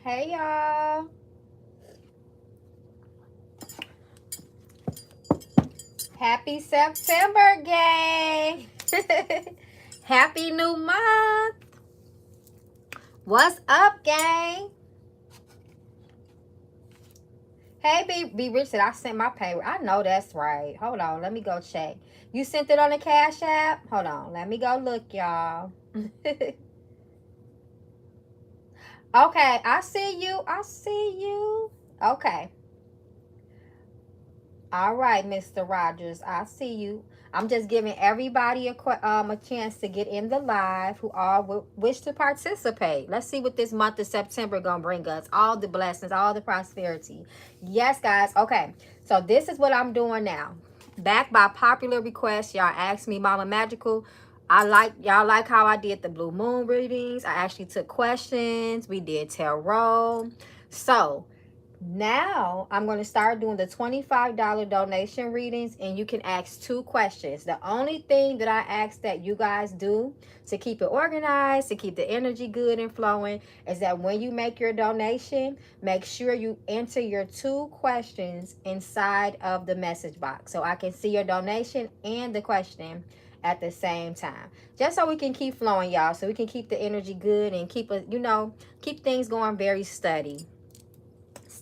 Hey, y'all. Happy September, gang. Happy new month. What's up, gang? Hey, B Richard, I sent my pay. I know that's right. Hold on, let me go check. You sent it on the Cash App? Hold on, let me go look, y'all. Okay, I see you. I see you. Okay. All right, Mr. Rogers, I see you. I'm just giving everybody a chance to get in the live who all wish to participate. Let's see what this month of September gonna bring us. All the blessings, all the prosperity. Yes, guys. Okay, so this is what I'm doing now. Back by popular request, y'all asked me, Mama Magical. Y'all like how I did the blue moon readings. I actually took questions. We did tarot. So now I'm going to start doing the $25 donation readings, and you can ask 2 questions. The only thing that I ask that you guys do to keep it organized, to keep the energy good and flowing, is that when you make your donation, make sure you enter your 2 questions inside of the message box so I can see your donation and the question at the same time, just so we can keep flowing, y'all, so we can keep the energy good and keep keep things going very steady.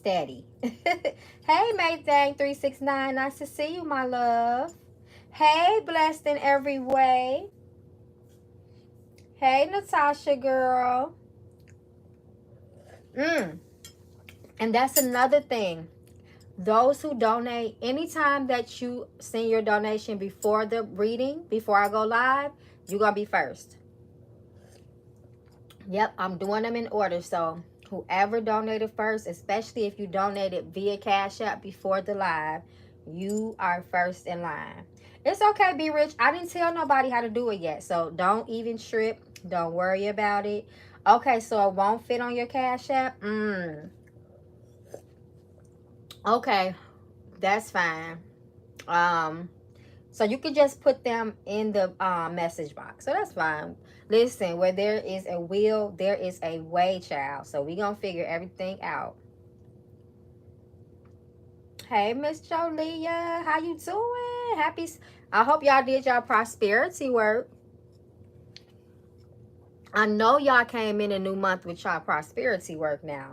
Hey, Maythang 369, nice to see you, my love. Hey, blessed in every way. Hey, Natasha girl. And that's another thing. Those who donate, anytime that you send your donation before the reading, before I go live, you're gonna be first. Yep, I'm doing them in order. So whoever donated first, especially if you donated via Cash App before the live, you are first in line. It's okay, Be Rich. I didn't tell nobody how to do it yet, so don't even trip. Don't worry about it. Okay, so it won't fit on your Cash App? Okay, that's fine. So you can just put them in the message box. So that's fine. Listen, where there is a will, there is a way, child. So we're going to figure everything out. Hey, Miss Jolia. How you doing? I hope y'all did y'all prosperity work. I know y'all came in a new month with y'all prosperity work now.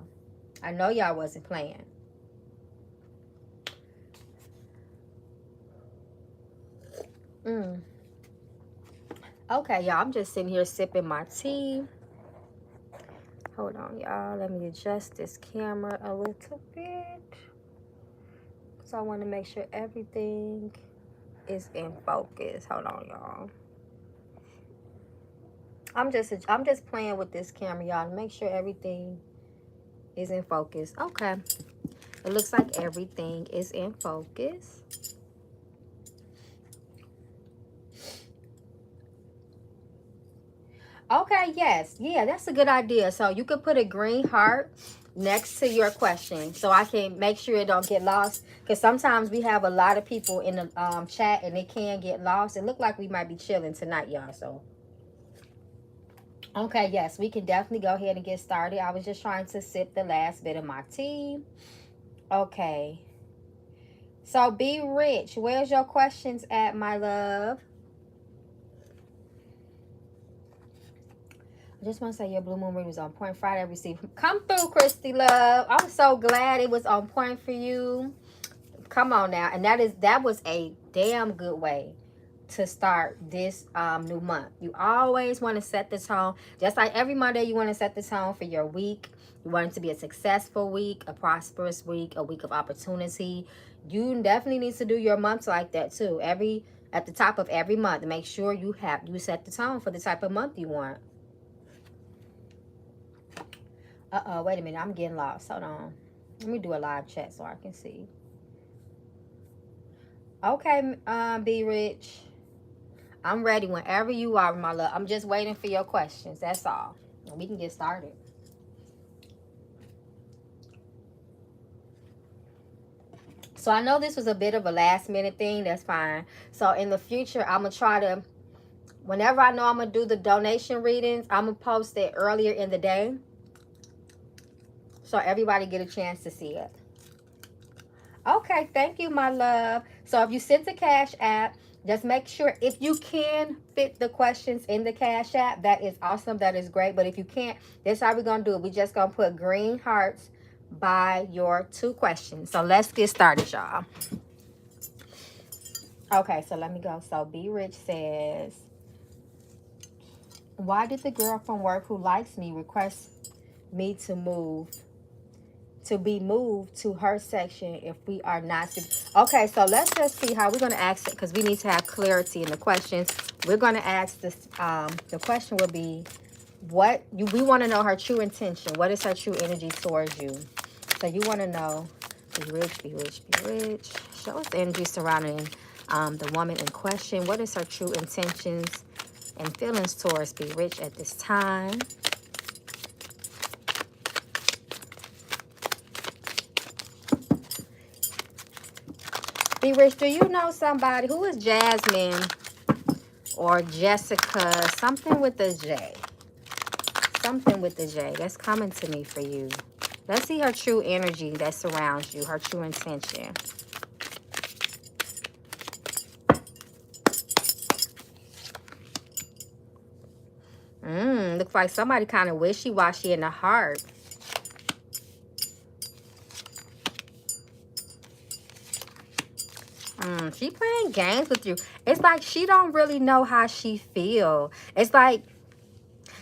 I know y'all wasn't playing. Okay, y'all, I'm just sitting here sipping my tea. Hold on, y'all. Let me adjust this camera a little bit. So I want to make sure everything is in focus. Hold on, y'all. I'm just playing with this camera, y'all, to make sure everything is in focus. Okay. It looks like everything is in focus. Okay, yes. Yeah, that's a good idea. So you could put a green heart next to your question so I can make sure it don't get lost, because sometimes we have a lot of people in the chat and it can get lost. It looked like we might be chilling tonight, y'all. So okay, yes, we can definitely go ahead and get started. I was just trying to sip the last bit of my tea. Okay, so Be Rich, where's your questions at, my love? I just want to say your blue moon reading was on point. Friday received. Come through, Christy love. I'm so glad it was on point for you. Come on now. And that was a damn good way to start this new month. You always want to set the tone. Just like every Monday, you want to set the tone for your week. You want it to be a successful week, a prosperous week, a week of opportunity. You definitely need to do your months like that too. At the top of every month, make sure you set the tone for the type of month you want. Wait a minute, I'm getting lost. Hold on. Let me do a live chat so I can see. Okay, Be Rich. I'm ready whenever you are, my love. I'm just waiting for your questions. That's all. And we can get started. So I know this was a bit of a last minute thing. That's fine. So in the future, I'm going to try to, whenever I know I'm going to do the donation readings, I'm going to post it earlier in the day, so everybody get a chance to see it. Okay, thank you, my love. So if you sent the Cash App, just make sure if you can fit the questions in the Cash App, that is awesome. That is great. But if you can't, this is how we're going to do it. We're just going to put green hearts by your 2 questions. So let's get started, y'all. Okay, so let me go. So Be Rich says, why did the girl from work who likes me request me to be moved to her section if we are not? Okay, so let's just see how we're going to ask it, because we need to have clarity in the questions. We're going to ask this. The question will be, we want to know her true intention. What is her true energy towards you? So you want to know, be rich, be rich, be rich. Show us the energy surrounding the woman in question. What is her true intentions and feelings towards Be Rich at this time? Be Rich, do you know somebody? Who is Jasmine or Jessica? Something with the J. Something with the J. That's coming to me for you. Let's see her true energy that surrounds you, her true intention. Looks like somebody kind of wishy-washy in the heart. She playing games with you. It's like she don't really know how she feel. It's like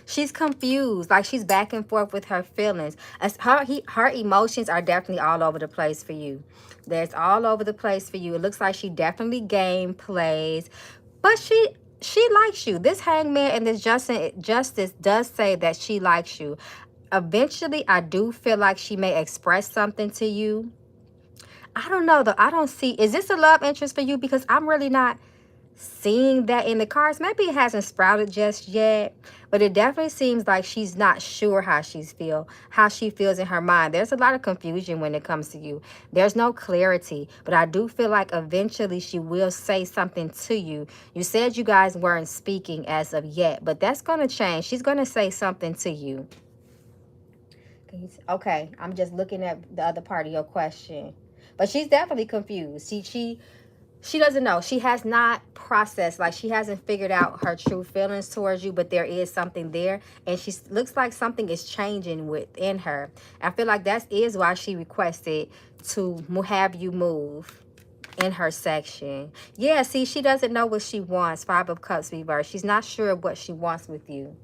she's confused. Like she's back and forth with her feelings. Her emotions are definitely all over the place for you. That's all over the place for you. It looks like she definitely game plays, but she likes you. This Hangman and this Justice does say that she likes you. Eventually, I do feel like she may express something to you. I don't know though. I don't see. Is this a love interest for you? Because I'm really not seeing that in the cards. Maybe it hasn't sprouted just yet, but it definitely seems like she's not sure how she feels in her mind. There's a lot of confusion when it comes to you. There's no clarity, but I do feel like eventually she will say something to you. You said you guys weren't speaking as of yet, but that's going to change. She's going to say something to you. Okay, I'm just looking at the other part of your question. But she's definitely confused. She doesn't know. She has not processed. Like she hasn't figured out her true feelings towards you. But there is something there. And she looks like something is changing within her. I feel like that is why she requested to have you move in her section. Yeah, see, she doesn't know what she wants. 5 of Cups reversed. She's not sure of what she wants with you.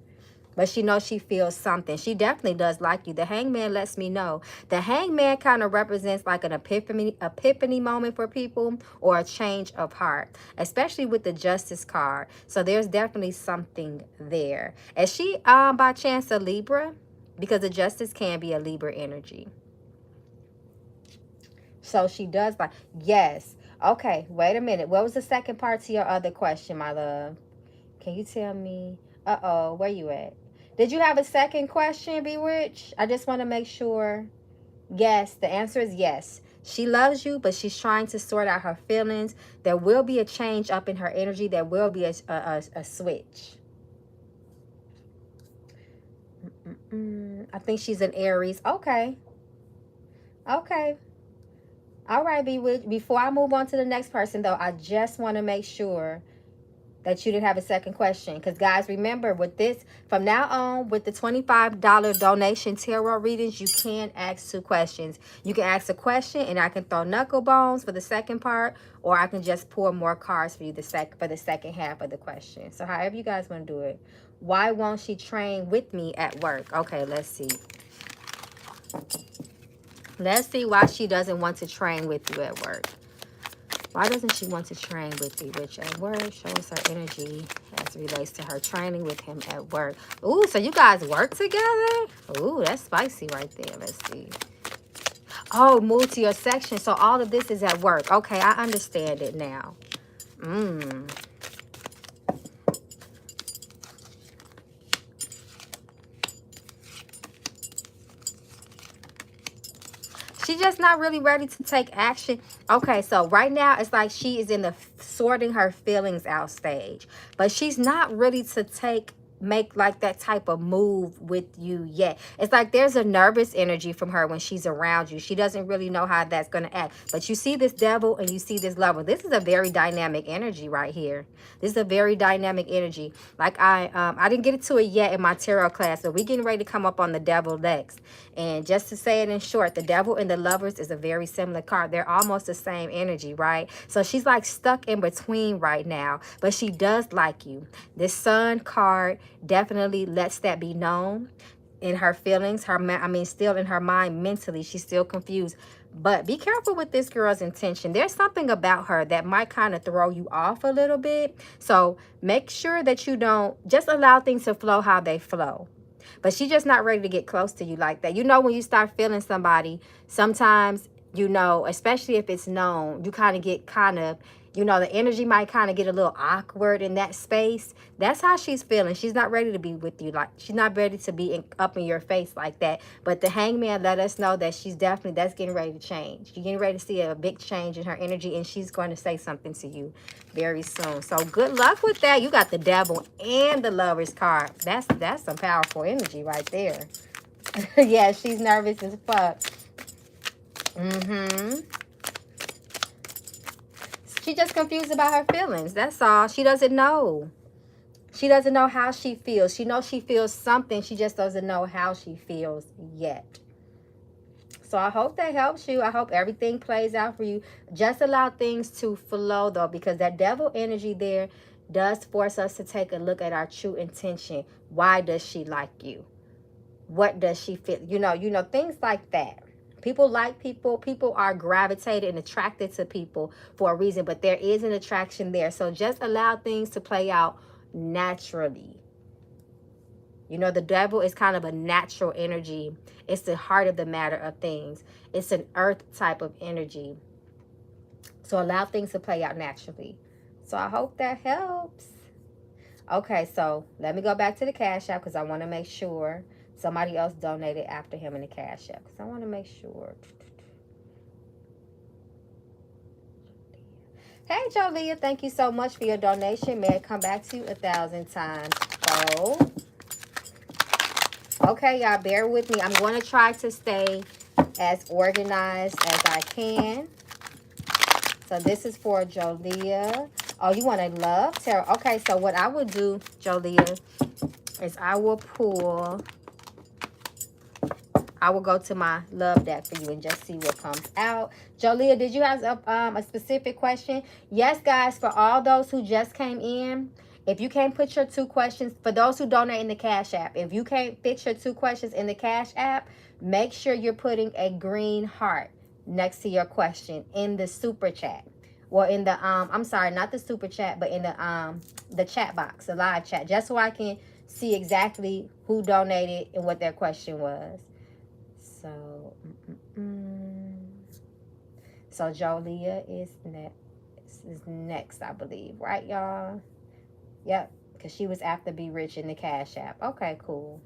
But she knows she feels something. She definitely does like you. The Hangman lets me know. The Hangman kind of represents like an epiphany moment for people, or a change of heart, especially with the Justice card. So there's definitely something there. Is she by chance a Libra? Because the Justice can be a Libra energy. So she does like, yes. Okay, wait a minute. What was the second part to your other question, my love? Can you tell me? Uh-oh, where you at? Did you have a second question, Be Rich? I just want to make sure. Yes, the answer is yes. She loves you, but she's trying to sort out her feelings. There will be a change up in her energy. There will be a switch. I think she's an Aries. Okay. Okay. All right, Be Rich. Before I move on to the next person, though, I just want to make sure that you didn't have a second question. Because, guys, remember, with this, from now on, with the $25 donation tarot readings, you can ask 2 questions. You can ask a question, and I can throw knuckle bones for the second part, or I can just pour more cards for you for the second half of the question. So, however you guys want to do it. Why won't she train with me at work? Okay, let's see. Let's see why she doesn't want to train with you at work. Why doesn't she want to train with Be Rich at work? Show us her energy as it relates to her training with him at work. Ooh, so you guys work together? Ooh, that's spicy right there. Let's see. Oh, move to your section. So all of this is at work. Okay, I understand it now. She's just not really ready to take action. Okay, so right now it's like she is in the sorting her feelings out stage. But she's not ready to take make like that type of move with you yet. It's like there's a nervous energy from her when she's around you. She doesn't really know how that's going to act. But you see this devil and you see this lover. This is a very dynamic energy right here. This is a very dynamic energy. Like I didn't get into it yet in my tarot class, but we're getting ready to come up on the devil next. And just to say it in short, the devil and the lovers is a very similar card. They're almost the same energy, right? So she's like stuck in between right now, but she does like you. This Sun card definitely lets that be known in her feelings. Still in her mind mentally, she's still confused. But be careful with this girl's intention. There's something about her that might kind of throw you off a little bit. So make sure that you don't just allow things to flow how they flow. But she's just not ready to get close to you like that. You know, when you start feeling somebody, sometimes, you know, especially if it's known, you kind of get you know, the energy might kind of get a little awkward in that space. That's how she's feeling. She's not ready to be with you. Like, she's not ready to be up in your face like that. But the Hangman let us know that she's definitely, that's getting ready to change. You're getting ready to see a big change in her energy, and she's going to say something to you very soon. So good luck with that. You got the devil and the Lovers card. That's some powerful energy right there. Yeah, she's nervous as fuck. She's just confused about her feelings. That's all. She doesn't know. She doesn't know how she feels. She knows she feels something. She just doesn't know how she feels yet. So I hope that helps you. I hope everything plays out for you. Just allow things to flow, though, because that devil energy there does force us to take a look at our true intention. Why does she like you? What does she feel? You know, things like that. People like people. People are gravitated and attracted to people for a reason, but there is an attraction there. So just allow things to play out naturally. You know, the devil is kind of a natural energy. It's the heart of the matter of things. It's an earth type of energy. So allow things to play out naturally. So I hope that helps. Okay, so let me go back to the Cash App because I want to make sure somebody else donated after him in the Cash App, because I want to make sure. Hey, Jolia, thank you so much for your donation. May it come back to you 1,000 times. Oh. Okay, y'all, bear with me. I'm going to try to stay as organized as I can. So this is for Jolia. Oh, you want a love tarot? Okay, so what I would do, Jolia, is I will go to my love deck for you and just see what comes out. Jolia, did you have a specific question? Yes, guys, for all those who just came in, if you can't put your 2 questions, for those who donate in the Cash App, if you can't fit your 2 questions in the Cash App, make sure you're putting a green heart next to your question in the Super Chat. Or in the, I'm sorry, not the Super Chat, but in the chat box, the live chat, just so I can see exactly who donated and what their question was. So, so Jolia is next, I believe, right, y'all? Yep, because she was after Be Rich in the Cash App. Okay, cool.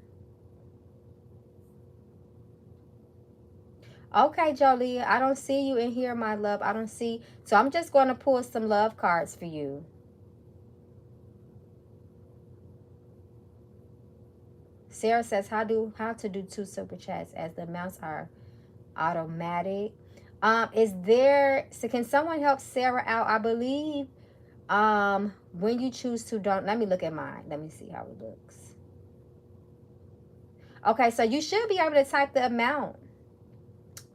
Okay, Jolia, I don't see you in here, my love. I don't see. So I'm just going to pull some love cards for you. Sarah says, how to do 2 Super Chats as the amounts are automatic. So can someone help Sarah out? I believe when you choose to let me look at mine. Let me see how it looks. Okay, so you should be able to type the amount.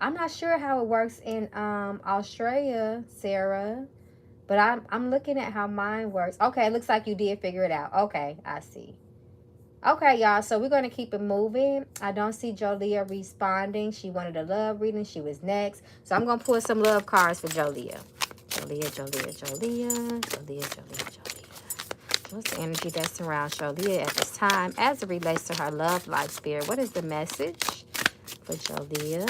I'm not sure how it works in Australia, Sarah, but I'm looking at how mine works. Okay, it looks like you did figure it out. Okay, I see. Okay, y'all, so we're going to keep it moving. I don't see Jolia responding. She wanted a love reading. She was next. So I'm going to pull some love cards for Jolia. Jolia. What's the energy that surrounds Jolia at this time as it relates to her love life, Spirit? What is the message for Jolia?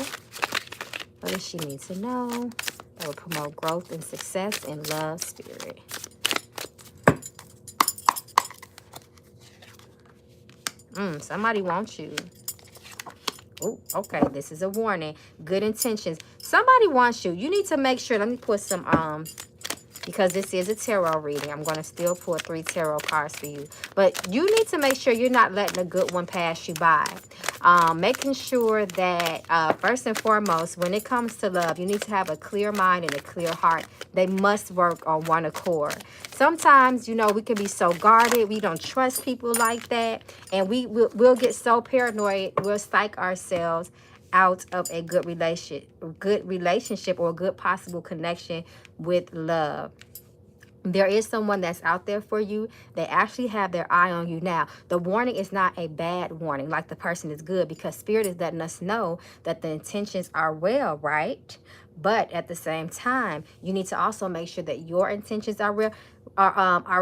What does she need to know that will promote growth and success in love, Spirit? Somebody wants you. Oh, okay. This is a warning. Good intentions. Somebody wants you. You need to make sure. Let me put some because this is a tarot reading, I'm going to still pull 3 tarot cards for you. But you need to make sure you're not letting a good one pass you by. Making sure that, first and foremost, when it comes to love, you need to have a clear mind and a clear heart. They must work on one accord. Sometimes, you know, we can be so guarded. We don't trust people like that. And we'll get so paranoid. We'll psych ourselves out of a good relationship or a good possible connection with love. There is someone that's out there for you. They actually have their eye on you. Now, the warning is not a bad warning, like the person is good, because Spirit is letting us know that the intentions are well, right? But at the same time, you need to also make sure that your intentions are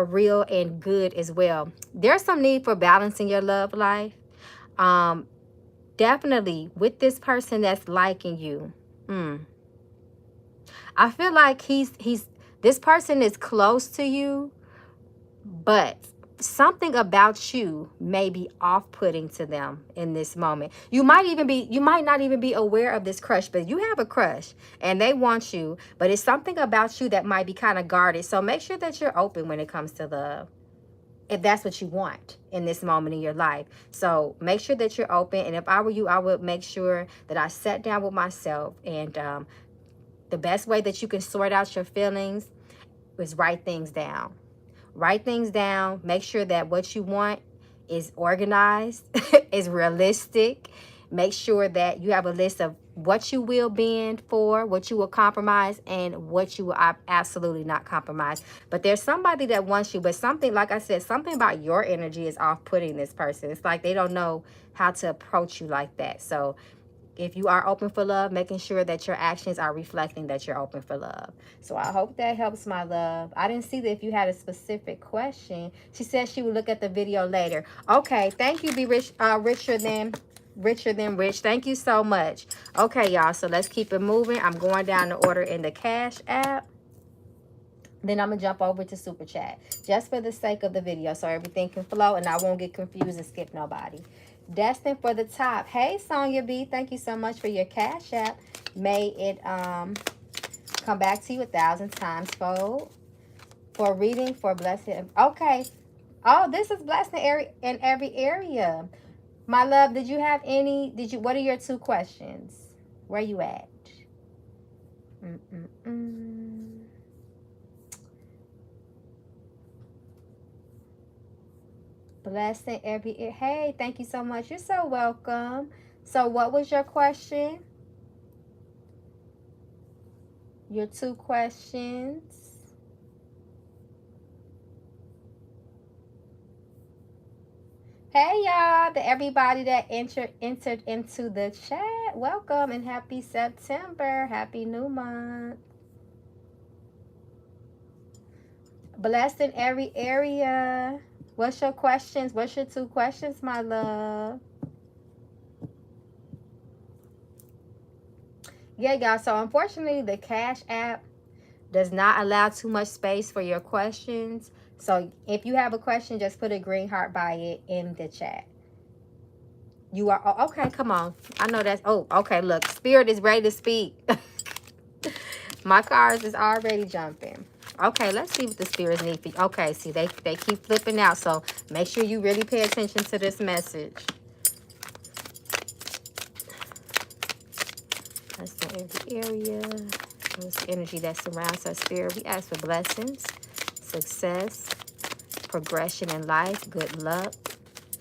real and good as well. There's some need for balancing your love life. Definitely with this person that's liking you. I feel like this person is close to you, but something about you may be off-putting to them in this moment. You might not even be aware of this crush, but you have a crush and they want you, but it's something about you that might be kind of guarded. So make sure that you're open when it comes to love, if that's what you want in this moment in your life. So make sure that you're open. And if I were you, I would make sure that I sat down with myself, and the best way that you can sort out your feelings is write things down. Write things down. Make sure that what you want is organized, is realistic. Make sure that you have a list of what you will bend for, what you will compromise, and what you will absolutely not compromise. But there's somebody that wants you, but something, like I said, something about your energy is off-putting this person. It's like they don't know how to approach you like that. So if you are open for love, making sure that your actions are reflecting that you're open for love. So I hope that helps, my love. I didn't see that if you had a specific question. She said she would look at the video later. Okay, thank you, Be Rich, Richer Than Rich. Thank you so much. Okay, y'all, so let's keep it moving. I'm going down the order in the Cash App. Then I'm going to jump over to Super Chat, just for the sake of the video, so everything can flow and I won't get confused and skip nobody. Destined for the top. Hey, Sonia B, thank you so much for your Cash App. May it come back to you 1,000 times fold. For reading, for blessing. Okay. Oh, this is blessed in every area. My love, did you have any? What are your 2 questions? Where you at? Blessing every ear. Hey, thank you so much. You're so welcome. So what was your question? Your 2 questions. Hey, y'all. Everybody that entered into the chat. Welcome and happy September. Happy new month. Blessed in every area. What's your questions? What's your 2 questions, my love? Yeah, y'all. So unfortunately, the Cash App does not allow too much space for your questions. So if you have a question, just put a green heart by it in the chat. You are, oh, okay, come on. I know that's, oh, okay, look. Spirit is ready to speak. My cards is already jumping. Okay, let's see what the spirits need for you. Okay, see, they keep flipping out, so make sure you really pay attention to this message. That's in every area. This energy that surrounds our spirit. We ask for blessings, success, progression in life, good luck,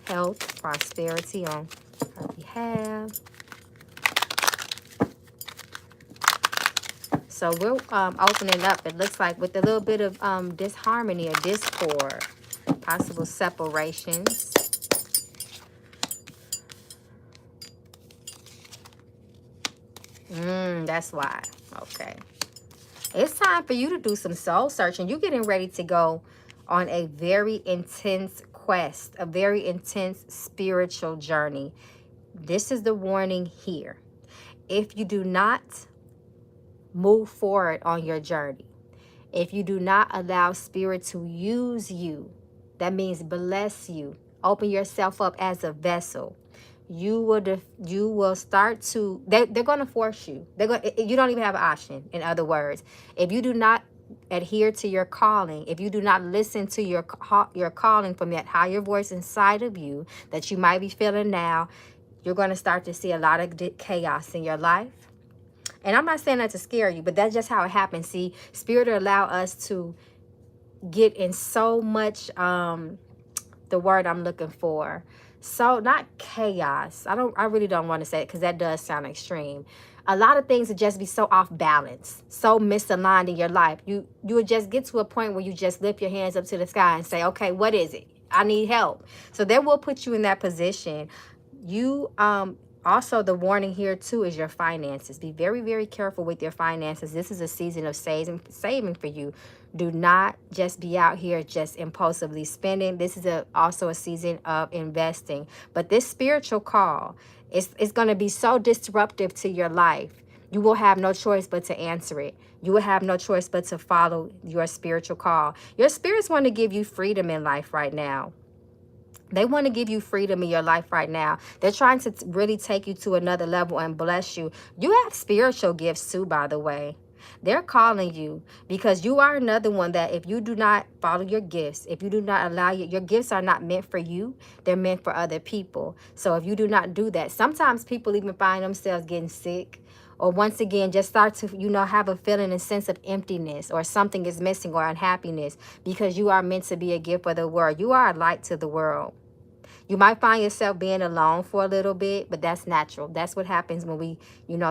health, prosperity on our behalf. So we're opening up, it looks like, with a little bit of disharmony or discord, possible separations. That's why. Okay. It's time for you to do some soul searching. You're getting ready to go on a very intense quest, a very intense spiritual journey. This is the warning here. If you do not move forward on your journey, if you do not allow spirit to use you, that means bless you, open yourself up as a vessel, you will start to, they're going to force you. You don't even have an option. In other words, if you do not adhere to your calling, if you do not listen to your calling from that higher voice inside of you that you might be feeling now, you're going to start to see a lot of chaos in your life. And I'm not saying that to scare you, but that's just how it happens. See, Spirit will allow us to get in so much, the word I'm looking for, so not chaos. I really don't want to say it because that does sound extreme. A lot of things would just be so off balance, so misaligned in your life. You would just get to a point where you just lift your hands up to the sky and say, okay, what is it? I need help. So that will put you in that position. You also, the warning here too is your finances. Be very, very careful with your finances. This is a season of saving for you. Do not just be out here just impulsively spending. This is also a season of investing. But this spiritual call is going to be so disruptive to your life. You will have no choice but to answer it. You will have no choice but to follow your spiritual call. Your spirits want to give you freedom in life right now. They want to give you freedom in your life right now. They're trying to really take you to another level and bless you. You have spiritual gifts too, by the way. They're calling you because you are another one that if you do not follow your gifts, if you do not allow your gifts are not meant for you, they're meant for other people. So if you do not do that, sometimes people even find themselves getting sick, or once again just start to, have a feeling, a sense of emptiness, or something is missing, or unhappiness, because you are meant to be a gift for the world. You are a light to the world. You might find yourself being alone for a little bit, but that's natural. That's what happens when we,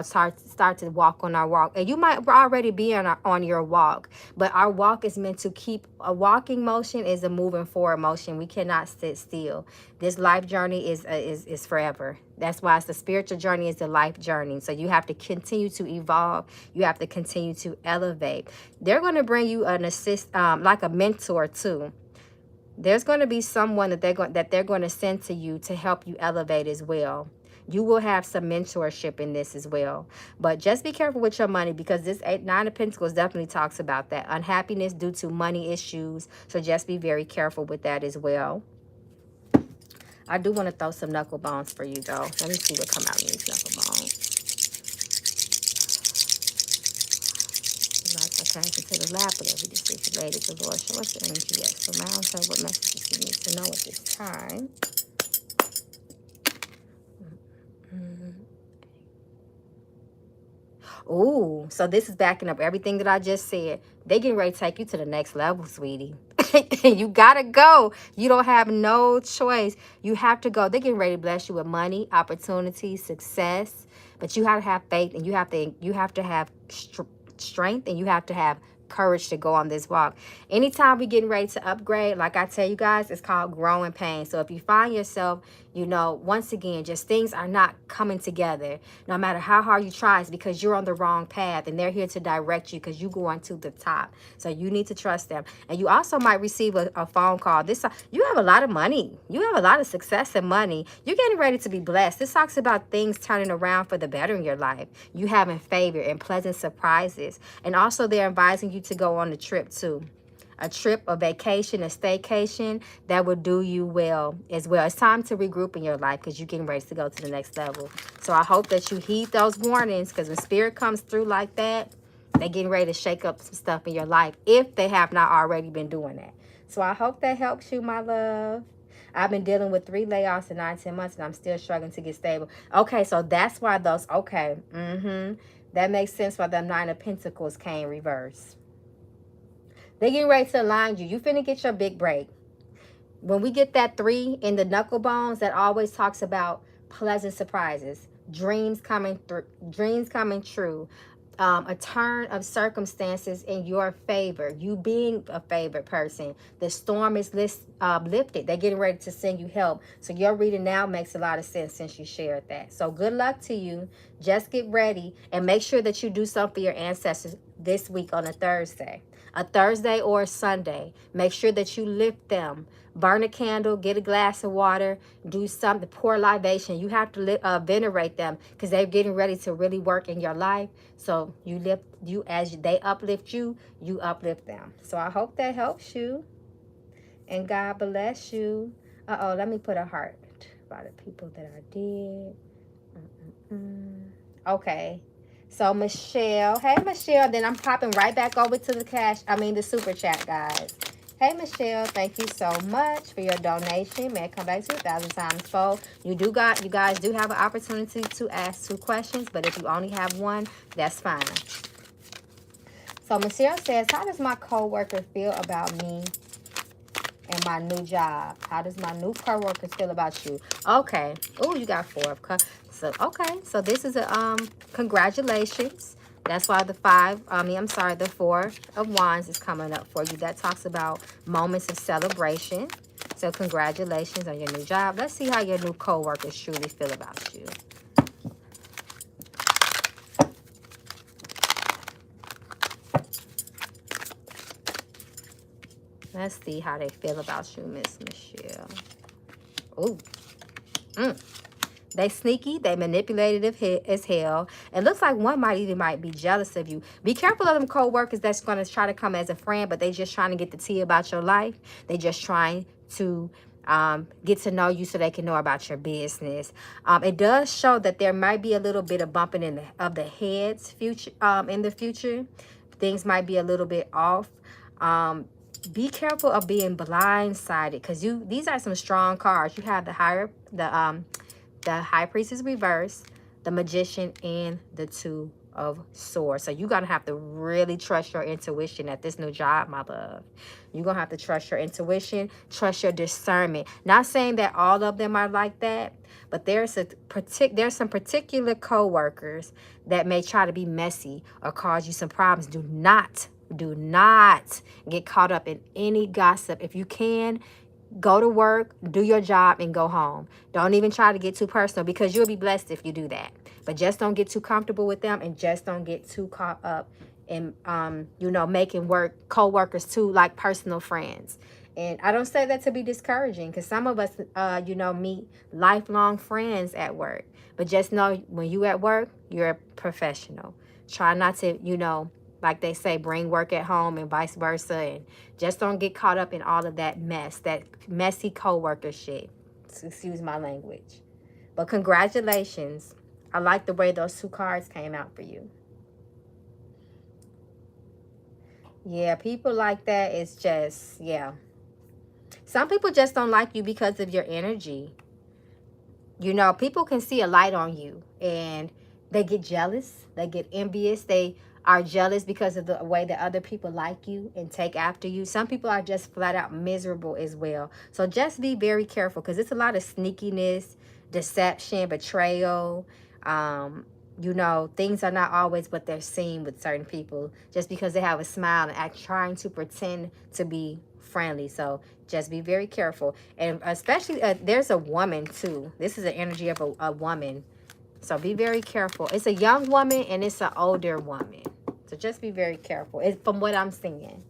start to walk on our walk. And you might already be on your walk, but our walk is meant to keep a walking motion is a moving forward motion. We cannot sit still. This life journey is forever. That's why it's the spiritual journey is the life journey. So you have to continue to evolve. You have to continue to elevate. They're going to bring you an assist, like a mentor too. There's going to be someone that they're going to send to you to help you elevate as well. You will have some mentorship in this as well. But just be careful with your money, because this Nine of Pentacles definitely talks about that. Unhappiness due to money issues. So just be very careful with that as well. I do want to throw some knuckle bones for you, though. Let me see what come out in these knuckle bones. Passing to the lap, whatever this is related to. Lord, show us the energy. Yes, so now tell what messages you need to know at this time. Ooh, so this is backing up everything that I just said. They getting ready to take you to the next level, sweetie. You gotta go. You don't have no choice. You have to go. They're getting ready to bless you with money, opportunity, success. But you have to have faith, and you have to have strength, and you have to have courage to go on this walk. Anytime we're getting ready to upgrade, like I tell you guys, it's called growing pain. So if you find yourself, once again, just things are not coming together, no matter how hard you try, it's because you're on the wrong path, and they're here to direct you because you're going to the top. So you need to trust them. And you also might receive a phone call. You have a lot of money. You have a lot of success and money. You're getting ready to be blessed. This talks about things turning around for the better in your life. You having favor and pleasant surprises. And also they're advising you to go on a trip too. A trip, a vacation, a staycation that will do you well as well. It's time to regroup in your life because you're getting ready to go to the next level. So I hope that you heed those warnings, because when spirit comes through like that, they're getting ready to shake up some stuff in your life if they have not already been doing that. So I hope that helps you, my love. I've been dealing with 3 layoffs in 9-10 months, and I'm still struggling to get stable. Okay, so that's why those, okay. That makes sense why the 9 of Pentacles came reverse. They're getting ready to align you. You finna get your big break. When we get that 3 in the knuckle bones, that always talks about pleasant surprises, dreams coming true, a turn of circumstances in your favor, you being a favored person. The storm is lifted. They're getting ready to send you help. So your reading now makes a lot of sense since you shared that. So good luck to you. Just get ready and make sure that you do something for your ancestors this week on a Thursday or a Sunday. Make sure that you lift them. Burn a candle, get a glass of water, do something, pour libation. You have to venerate them because they're getting ready to really work in your life. So as they uplift you, you uplift them. So I hope that helps you. And God bless you. Let me put a heart by the people that I did. Okay. So Michelle, hey Michelle, then I'm popping right back over to the super chat, guys. Hey Michelle, thank you so much for your donation. May I come back to 1,000 times fold. You guys do have an opportunity to ask 2 questions, but if you only have one, that's fine. So Michelle says, how does my coworker feel about me and my new job? How does my new coworkers feel about you? Okay. Oh, you got 4 of cups. So okay. So this is a congratulations. That's why the 4 of wands is coming up for you. That talks about moments of celebration. So congratulations on your new job. Let's see how your new coworkers truly feel about you. Let's see how they feel about you, Miss Michelle. Ooh. They sneaky, they manipulative as hell. It looks like one might be jealous of you. Be careful of them co-workers that's going to try to come as a friend, but they just trying to get the tea about your life. They just trying to get to know you so they can know about your business. It does show that there might be a little bit of bumping of the heads in the future. Things might be a little bit off. Be careful of being blindsided, because these are some strong cards. You have the High Priestess reverse, the Magician, and the 2 of Swords. So you're going to have to really trust your intuition at this new job, my love. You're going to have to trust your intuition, trust your discernment. Not saying that all of them are like that, but there's some particular co-workers that may try to be messy or cause you some problems. Do not get caught up in any gossip. If you can, go to work, do your job, and go home. Don't even try to get too personal, because you'll be blessed if you do that. But just don't get too comfortable with them, and just don't get too caught up in, making co-workers too like personal friends. And I don't say that to be discouraging, because some of us, meet lifelong friends at work. But just know, when you at work, you're a professional. Try not to, like they say, bring work at home and vice versa. And just don't get caught up in all of that mess, that messy co-worker shit. Excuse my language. But congratulations. I like the way those 2 cards came out for you. Yeah, people like that is just, yeah. Some people just don't like you because of your energy. People can see a light on you, and they get jealous. They get envious. They are jealous because of the way that other people like you and take after you. Some people are just flat out miserable as well. So just be very careful, because it's a lot of sneakiness, deception, betrayal. Things are not always what they're seen with certain people, just because they have a smile and trying to pretend to be friendly. So just be very careful. And especially there's a woman too. This is an energy of a woman. So be very careful. It's a young woman and it's an older woman. So just be very careful. It's from what I'm seeing.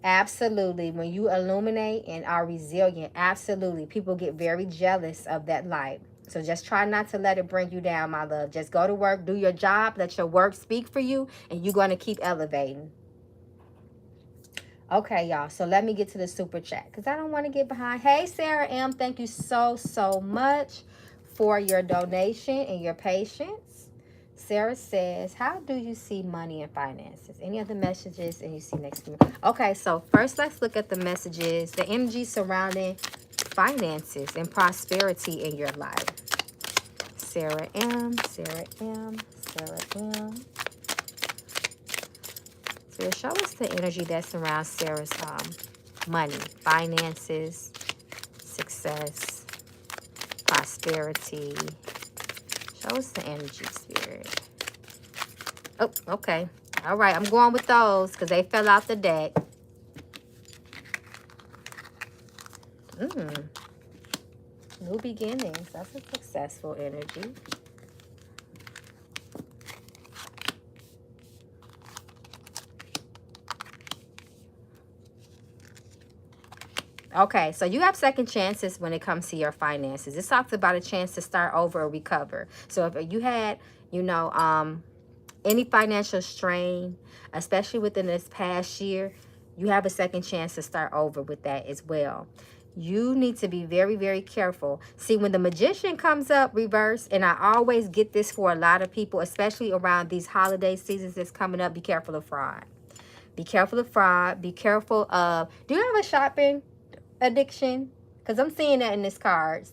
Absolutely. When you illuminate and are resilient, absolutely. People get very jealous of that light. So just try not to let it bring you down, my love. Just go to work, do your job, let your work speak for you, and you're going to keep elevating. Okay, y'all. So let me get to the super chat, because I don't want to get behind. Hey, Sarah M. Thank you so much for your donation and your patience. Sarah says, how do you see money and finances? Any other messages? And you see next to me. Okay, so first let's look at the messages, the energy surrounding finances and prosperity in your life. Sarah M, Sarah M, Sarah M. So show us the energy that surrounds Sarah's money, finances, success, prosperity. Show us the energy, Spirit. Oh, okay. All right, I'm going with those because they fell out the deck. New beginnings. That's a successful energy. Okay, so you have second chances when it comes to your finances. This talks about a chance to start over or recover. So if you had, any financial strain, especially within this past year, you have a second chance to start over with that as well. You need to be very, very careful. See, when the Magician comes up reverse, and I always get this for a lot of people, especially around these holiday seasons that's coming up, be careful of fraud. Be careful of fraud. Be careful of, do you have a shopping addiction? Because I'm seeing that in these cards.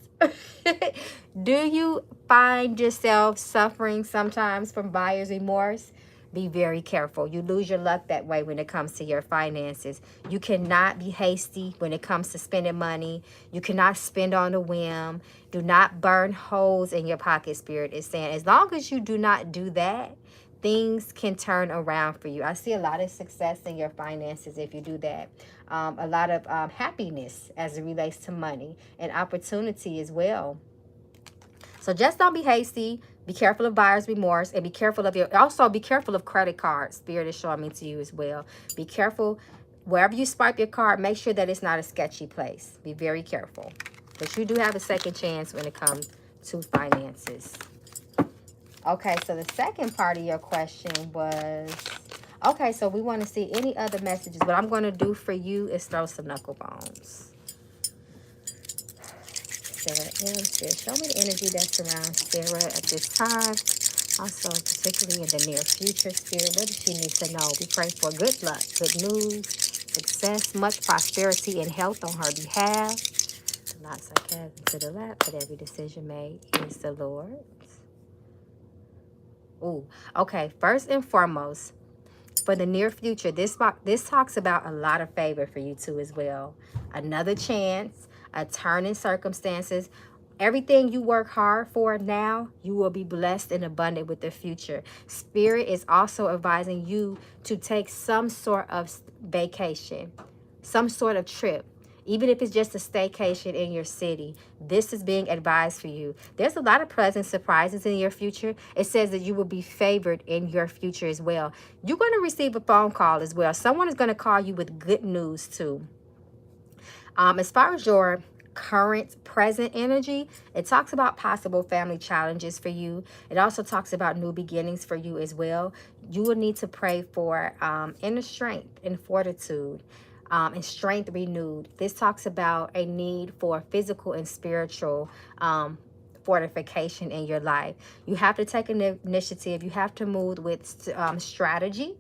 Do you find yourself suffering sometimes from buyer's remorse? Be very careful. You lose your luck that way when it comes to your finances. You cannot be hasty when it comes to spending money. You cannot spend on a whim. Do not burn holes in your pocket, Spirit is saying. As long as you do not do that, things can turn around for you. I see a lot of success in your finances if you do that. A lot of happiness as it relates to money and opportunity as well. So just don't be hasty. Be careful of buyer's remorse, and be careful of also be careful of credit cards. Spirit is showing me to you as well. Be careful wherever you swipe your card. Make sure that it's not a sketchy place. Be very careful, but you do have a second chance when it comes to finances. Okay, so the second part of your question was, okay, so we want to see any other messages. What I'm going to do for you is throw some knuckle bones. Sarah M. Spirit, show me the energy that surrounds Sarah at this time. Also, particularly in the near future, Spirit, what does she need to know? We pray for good luck, good news, success, much prosperity and health on her behalf. The lots are cast into the lap, but every decision made is the Lord's. Ooh, okay, first and foremost, for the near future, this talks about a lot of favor for you too as well. Another chance, a turn in circumstances. Everything you work hard for now, you will be blessed and abundant with the future. Spirit is also advising you to take some sort of vacation, some sort of trip. Even if it's just a staycation in your city, this is being advised for you. There's a lot of pleasant surprises in your future. It says that you will be favored in your future as well. You're going to receive a phone call as well. Someone is going to call you with good news too. As far as your present energy, it talks about possible family challenges for you. It also talks about new beginnings for you as well. You will need to pray for inner strength and fortitude. And strength renewed. This talks about a need for physical and spiritual fortification in your life. You have to take an initiative. You have to move with strategy.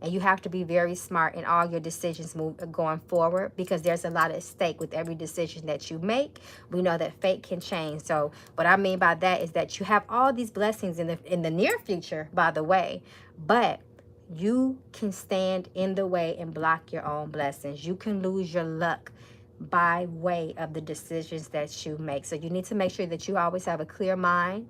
And you have to be very smart in all your decisions going forward, because there's a lot at stake with every decision that you make. We know that fate can change. So what I mean by that is that you have all these blessings in the near future, by the way, but you can stand in the way and block your own blessings. You can lose your luck by way of the decisions that you make. So you need to make sure that you always have a clear mind.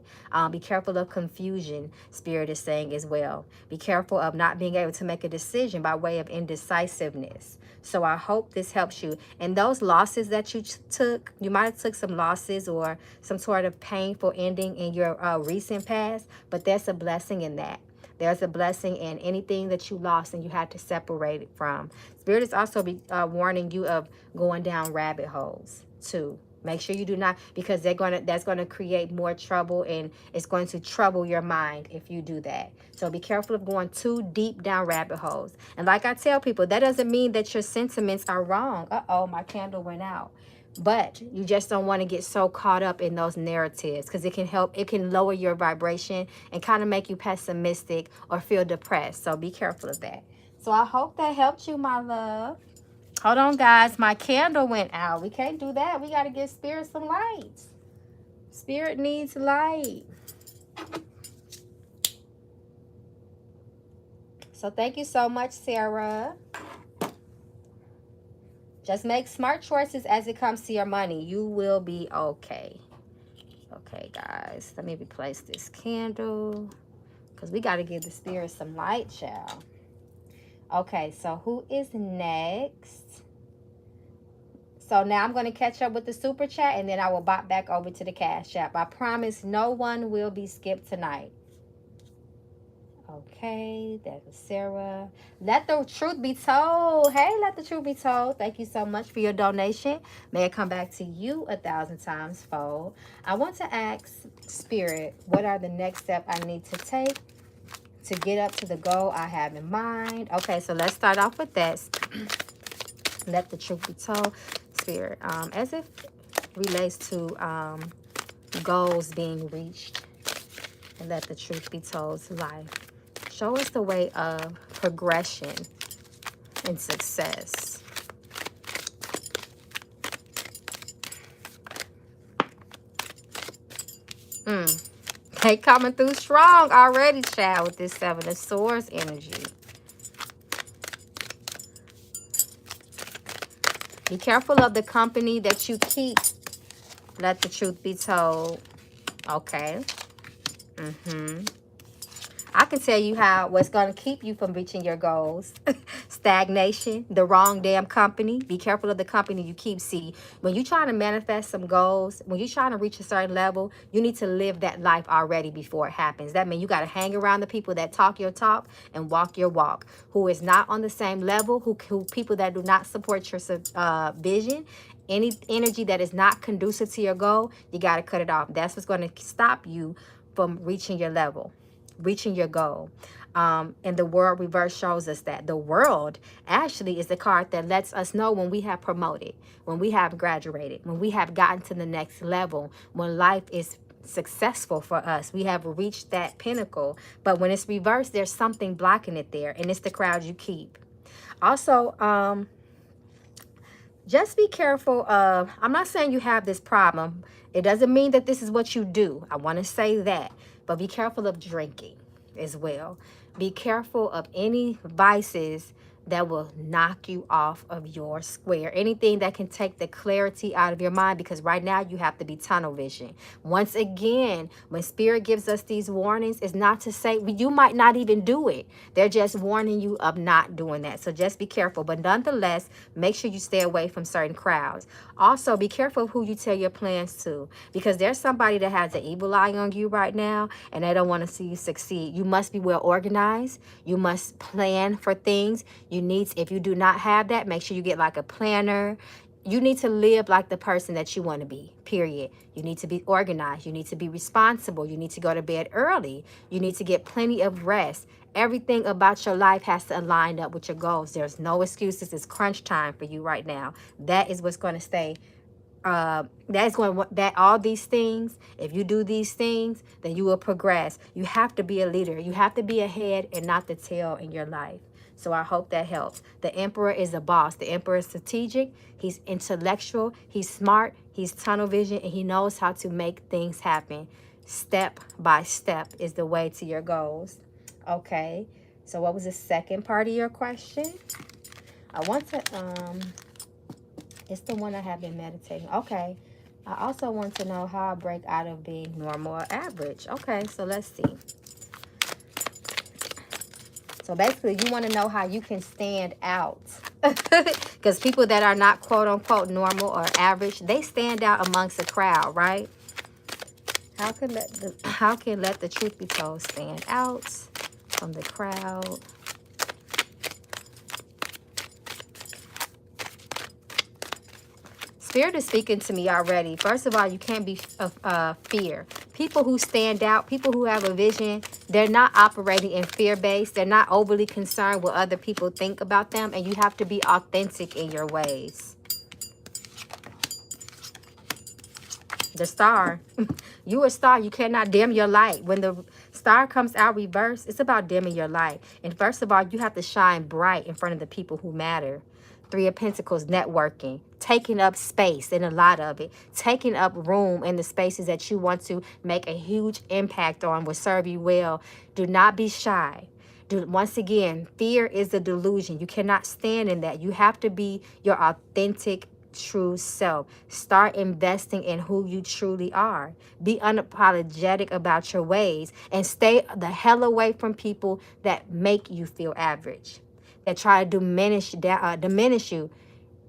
Be careful of confusion, Spirit is saying as well. Be careful of not being able to make a decision by way of indecisiveness. So I hope this helps you. And those losses that you took, you might have took some losses or some sort of painful ending in your recent past, but there's a blessing in that. There's a blessing in anything that you lost and you had to separate it from. Spirit is also warning you of going down rabbit holes too. Make sure you do not, because that's going to create more trouble, and it's going to trouble your mind if you do that. So be careful of going too deep down rabbit holes. And like I tell people, that doesn't mean that your sentiments are wrong. Uh-oh, my candle went out. But you just don't want to get so caught up in those narratives, because it can lower your vibration and kind of make you pessimistic or feel depressed. So be careful of that. So I hope that helped you, my love. Hold on, guys. My candle went out. We can't do that. We got to give Spirit some light. Spirit needs light. So thank you so much, Sarah. Just make smart choices as it comes to your money. You will be okay. Okay, guys. Let me replace this candle, because we got to give the Spirit some light, child. Okay, so who is next? So now I'm going to catch up with the super chat, and then I will bop back over to the Cash App. I promise no one will be skipped tonight. Okay, that was Sarah. Let the truth be told. Hey, let the truth be told. Thank you so much for your donation. May it come back to you 1,000 times fold. I want to ask Spirit, what are the next steps I need to take to get up to the goal I have in mind? Okay, so let's start off with that. Let the truth be told. Spirit, as it relates to goals being reached, and let the truth be told, life. Show us the way of progression and success. They coming through strong already, child, with this Seven of Swords energy. Be careful of the company that you keep. Let the truth be told. Okay. I can tell you how what's going to keep you from reaching your goals. Stagnation, the wrong damn company. Be careful of the company you keep. See, when you're trying to manifest some goals, when you're trying to reach a certain level, you need to live that life already before it happens. That means you got to hang around the people that talk your talk and walk your walk, who is not on the same level, who people that do not support your vision. Any energy that is not conducive to your goal, you got to cut it off. That's what's going to stop you from reaching your level, reaching your goal. And the world reverse shows us that the world actually is the card that lets us know when we have promoted, when we have graduated, when we have gotten to the next level, when life is successful for us, we have reached that pinnacle. But when it's reversed, there's something blocking it there, and it's the crowd you keep. Also, just be careful of, I'm not saying you have this problem. It doesn't mean that this is what you do. I want to say that. But be careful of drinking as well. Be careful of any vices that will knock you off of your square. Anything that can take the clarity out of your mind, because right now you have to be tunnel vision. Once again, when Spirit gives us these warnings, it's not to say you might not even do it. They're just warning you of not doing that. So just be careful. But nonetheless, make sure you stay away from certain crowds. Also, be careful of who you tell your plans to, because there's somebody that has an evil eye on you right now, and they don't want to see you succeed. You must be well organized. You must plan for things. You need, if you do not have that, make sure you get like a planner. You need to live like the person that you want to be, period. You need to be organized. You need to be responsible. You need to go to bed early. You need to get plenty of rest. Everything about your life has to align up with your goals. There's no excuses. It's crunch time for you right now. That is what's going to stay. That all these things, if you do these things, then you will progress. You have to be a leader. You have to be a head and not the tail in your life. So I hope that helps. The Emperor is a boss. The Emperor is strategic. He's intellectual. He's smart. He's tunnel vision, and he knows how to make things happen. Step by step is the way to your goals. Okay. So what was the second part of your question? I want to, it's the one I have been meditating. Okay. I also want to know how I break out of being normal or average. Okay. So let's see. So basically, you want to know how you can stand out. Because people that are not quote unquote normal or average, they stand out amongst the crowd, right? How can let the truth be told stand out from the crowd? Spirit is speaking to me already. First of all, you can't be fear. People who stand out, people who have a vision, they're not operating in fear-based. They're not overly concerned what other people think about them. And you have to be authentic in your ways. The star. You a star. You cannot dim your light. When the star comes out reverse, it's about dimming your light. And first of all, you have to shine bright in front of the people who matter. Three of Pentacles, networking, taking up space in a lot of it, taking up room in the spaces that you want to make a huge impact on will serve you well. Do not be shy. Once again, fear is a delusion. You cannot stand in that. You have to be your authentic, true self. Start investing in who you truly are. Be unapologetic about your ways and stay the hell away from people that make you feel average, that try to diminish you,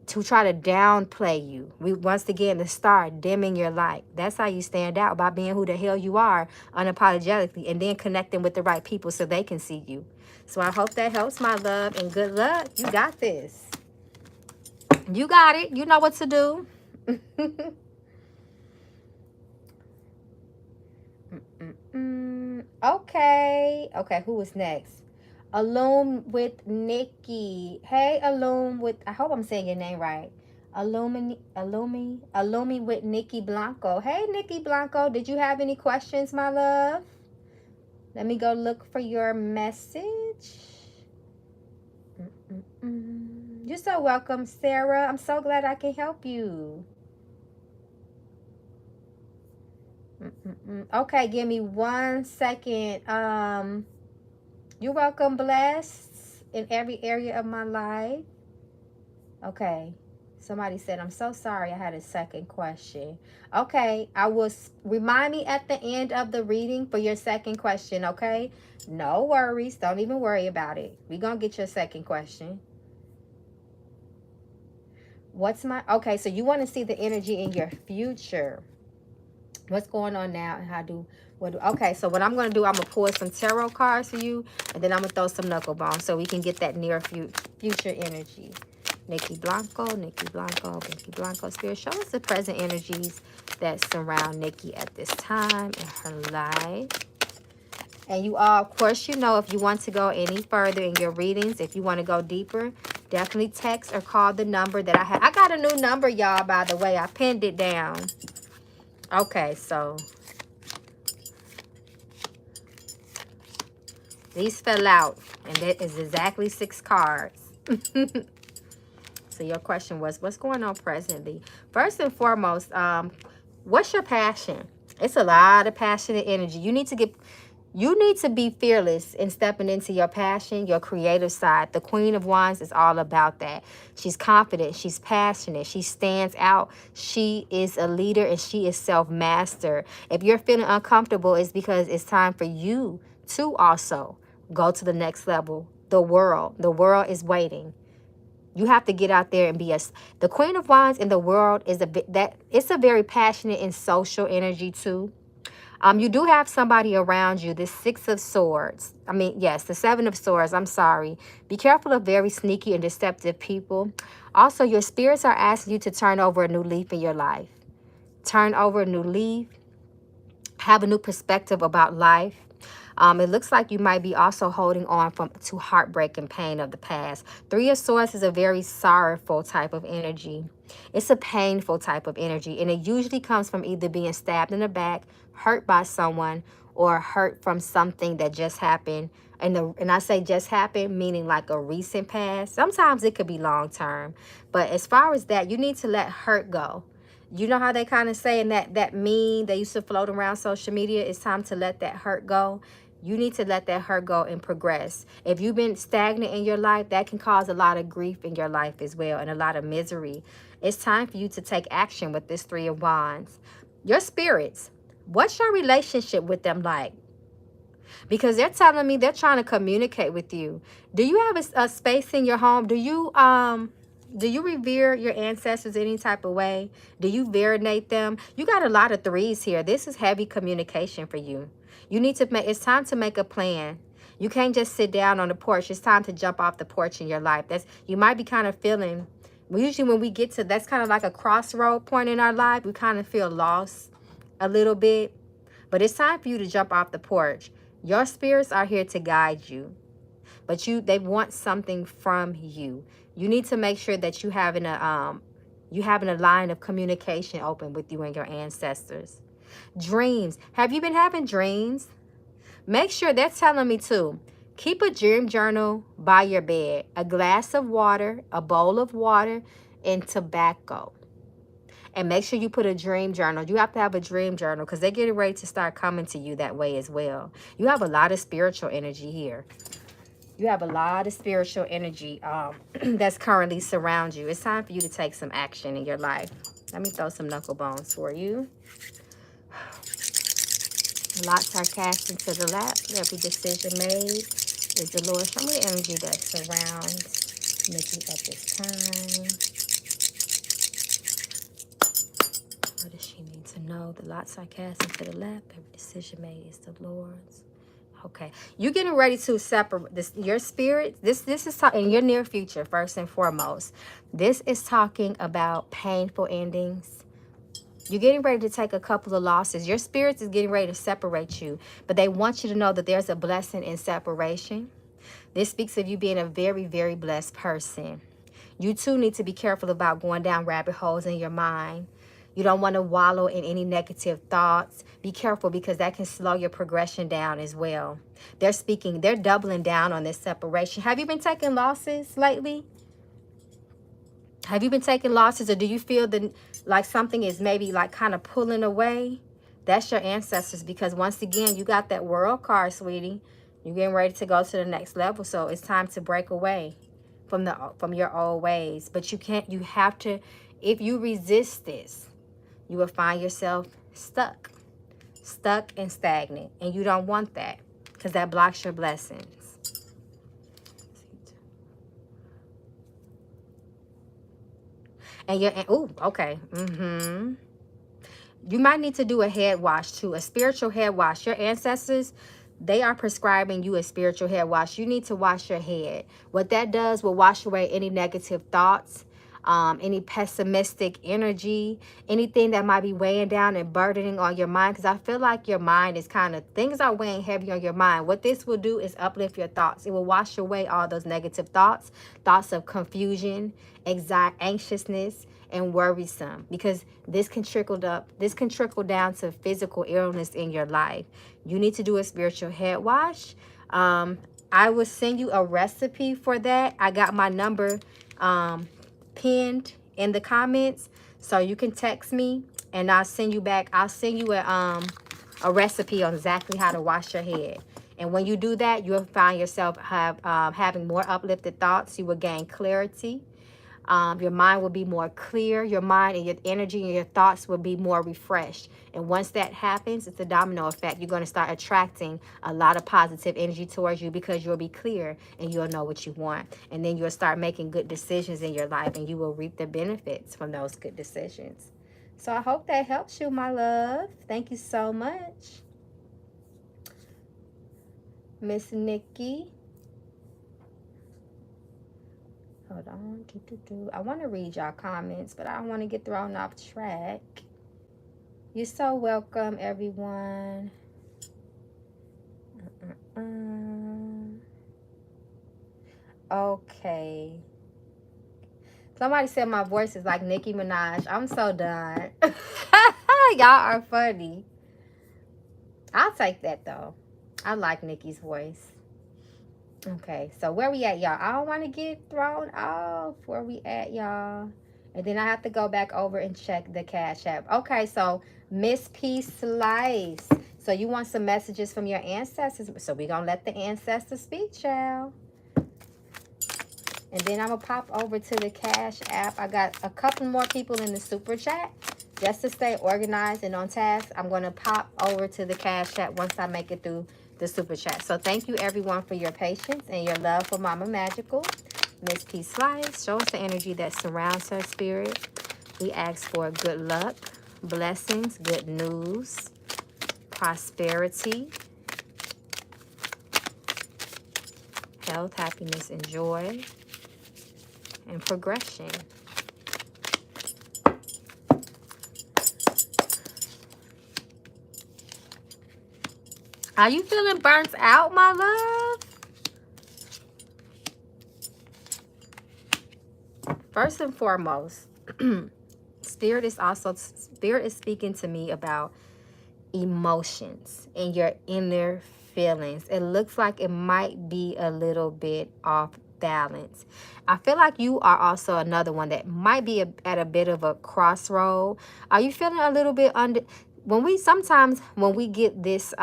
to try to downplay you. Once again, the star, dimming your light. That's how you stand out, by being who the hell you are unapologetically, and then connecting with the right people so they can see you. So I hope that helps, my love, and good luck. You got this. You got it. You know what to do. Okay, who is next? Alone with Nikki. Hey, Alone with, I hope I'm saying your name right. Illumi with Nikki Blanco. Hey, Nikki Blanco, did you have any questions, my love? Let me go look for your message. You're so welcome, Sarah. I'm so glad I can help you. Okay, give me 1 second. You're welcome, blessed in every area of my life. Okay. Somebody said, I'm so sorry. I had a second question. Okay. I will remind me at the end of the reading for your second question. Okay. No worries. Don't even worry about it. We're going to get your second question. What's my... Okay. So you want to see the energy in your future. What's going on now? And how do... Okay. So what I'm going to do, I'm going to pull some tarot cards for you. And then I'm going to throw some knuckle bones so we can get that near future energy. Nikki Blanco, Nikki Blanco, Nikki Blanco. Spirit, show us the present energies that surround Nikki at this time in her life. And you all, of course, you know, if you want to go any further in your readings, if you want to go deeper, definitely text or call the number that I have. I got a new number, y'all, by the way. I pinned it down. Okay, so these fell out, and that is exactly 6 cards. So your question was, what's going on presently? First and foremost, what's your passion? It's a lot of passionate energy. You need to be fearless in stepping into your passion, your creative side. The Queen of Wands is all about that. She's confident. She's passionate. She stands out. She is a leader and she is self-mastered. If you're feeling uncomfortable, it's because it's time for you to also go to the next level. The world is waiting. You have to get out there and be the Queen of Wands in the world is it's a very passionate and social energy too. You do have somebody around you, the 6 of Swords. I mean, yes, the 7 of Swords. I'm sorry. Be careful of very sneaky and deceptive people. Also, your spirits are asking you to turn over a new leaf in your life. Turn over a new leaf. Have a new perspective about life. It looks like you might be also holding on to heartbreak and pain of the past. 3 of Swords is a very sorrowful type of energy. It's a painful type of energy, and it usually comes from either being stabbed in the back, hurt by someone, or hurt from something that just happened. And I say just happened, meaning like a recent past. Sometimes it could be long term. But as far as that, you need to let hurt go. You know how they kind of say in that meme that used to float around social media, it's time to let that hurt go. You need to let that hurt go and progress. If you've been stagnant in your life, that can cause a lot of grief in your life as well and a lot of misery. It's time for you to take action with this 3 of Wands. Your spirits, what's your relationship with them like? Because they're telling me they're trying to communicate with you. Do you have a space in your home? Do you revere your ancestors any type of way? Do you venerate them? You got a lot of 3s here. This is heavy communication for you. You need to it's time to make a plan. You can't just sit down on the porch. It's time to jump off the porch in your life. You might be kind of feeling, usually when we get to, that's kind of like a crossroad point in our life. We kind of feel lost a little bit. But it's time for you to jump off the porch. Your spirits are here to guide you. But they want something from you. You need to make sure that you having a line of communication open with you and your ancestors. Dreams. Have you been having dreams? Make sure, that's telling me too. Keep a dream journal by your bed. A glass of water, a bowl of water, and tobacco. And make sure you put a dream journal. You have to have a dream journal because they're getting ready to start coming to you that way as well. You have a lot of spiritual energy here. You have a lot of spiritual energy that's currently surround you. It's time for you to take some action in your life. Let me throw some knuckle bones for you. Lots are cast into the lap. Every decision made is the Lord. Show me the energy that surrounds Nikki at this time. What does she need to know? The lots are cast into the lap. Every decision made is the Lord's. Okay, you're getting ready to separate this. Your spirit. This is talking in your near future. First and foremost, this is talking about painful endings. You're getting ready to take a couple of losses. Your spirits is getting ready to separate you, but they want you to know that there's a blessing in separation. This speaks of you being a very, very blessed person. You too need to be careful about going down rabbit holes in your mind. You don't want to wallow in any negative thoughts. Be careful, because that can slow your progression down as well. They're doubling down on this separation. Have you been taking losses lately? Have you been taking losses, or do you feel that like something is maybe like kind of pulling away? That's your ancestors, because once again, you got that world card, sweetie. You're getting ready to go to the next level, so it's time to break away from your old ways. But you have to, if you resist this, you will find yourself stuck and stagnant, and you don't want that, because that blocks your blessings. And you're, oh, okay. You might need to do a head wash too, a spiritual head wash. Your ancestors, they are prescribing you a spiritual head wash. You need to wash your head. What that does will wash away any negative thoughts, any pessimistic energy, anything that might be weighing down and burdening on your mind. Because I feel like your mind is kind of, things are weighing heavy on your mind. What this will do is uplift your thoughts. It will wash away all those negative thoughts of confusion, anxiety, anxiousness, and worrisome, because this can trickle down to physical illness in your life. You need to do a spiritual head wash. I will send you a recipe for that. I got my number pinned in the comments, so you can text me and I'll send you a recipe on exactly how to wash your head. And when you do that, you'll find yourself having more uplifted thoughts. You will gain clarity. Your mind will be more clear. Your mind and your energy and your thoughts will be more refreshed. And once that happens, it's a domino effect. You're going to start attracting a lot of positive energy towards you, because you'll be clear and you'll know what you want. And then you'll start making good decisions in your life, and you will reap the benefits from those good decisions. So I hope that helps you, my love. Thank you so much, Miss Nikki. Hold on. I want to read y'all comments, but I don't want to get thrown off track. You're so welcome, everyone. Okay. Somebody said my voice is like Nicki Minaj. I'm so done. Y'all are funny. I'll take that, though. I like Nicki's voice. Okay, so where we at, y'all? I don't want to get thrown off. Where we at, y'all? And then I have to go back over and check the Cash App. Okay, so Miss P Slice. So you want some messages from your ancestors. So we're going to let the ancestors speak, child. And then I'm going to pop over to the Cash App. I got a couple more people in the Super Chat. Just to stay organized and on task, I'm going to pop over to the Cash App once I make it through the Super Chat. So thank you, everyone, for your patience and your love for Mama Magical. Miss P Slice, show us the energy that surrounds her, spirit. We ask for good luck, blessings, good news, prosperity, health, happiness, and joy, and progression. Are you feeling burnt out, my love? First and foremost, Spirit is speaking to me about emotions and your inner feelings. It looks like it might be a little bit off balance. I feel like you are also another one that might be at a bit of a crossroad. Are you feeling a little bit under? Sometimes when we get this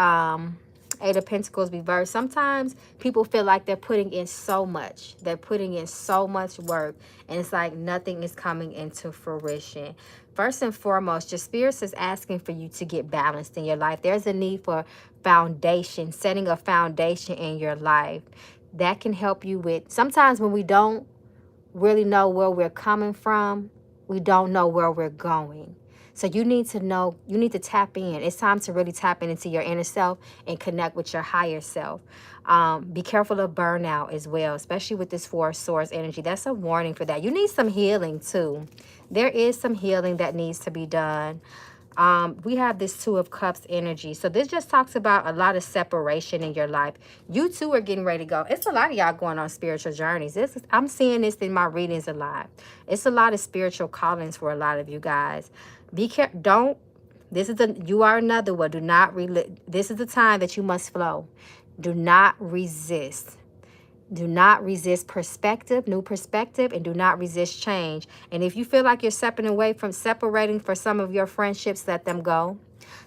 Eight of Pentacles reversed, sometimes people feel like they're putting in so much. They're putting in so much work, and it's like nothing is coming into fruition. First and foremost, your spirit is asking for you to get balanced in your life. There's a need for foundation, setting a foundation in your life. That can help you with, sometimes when we don't really know where we're coming from, we don't know where we're going. So you need to know, you need to tap in. It's time to really tap into your inner self and connect with your higher self. Be careful of burnout as well, especially with this Four of Swords energy. That's a warning for that. You need some healing too. There is some healing that needs to be done. We have this Two of Cups energy. So this just talks about a lot of separation in your life. You two are getting ready to go. It's a lot of y'all going on spiritual journeys. I'm seeing this in my readings a lot. It's a lot of spiritual callings for a lot of you guys. Be careful. Don't. You are another one. Do not this is the time that you must flow. Do not resist. Do not resist perspective, new perspective, and do not resist change. And if you feel like you're separating for some of your friendships, let them go.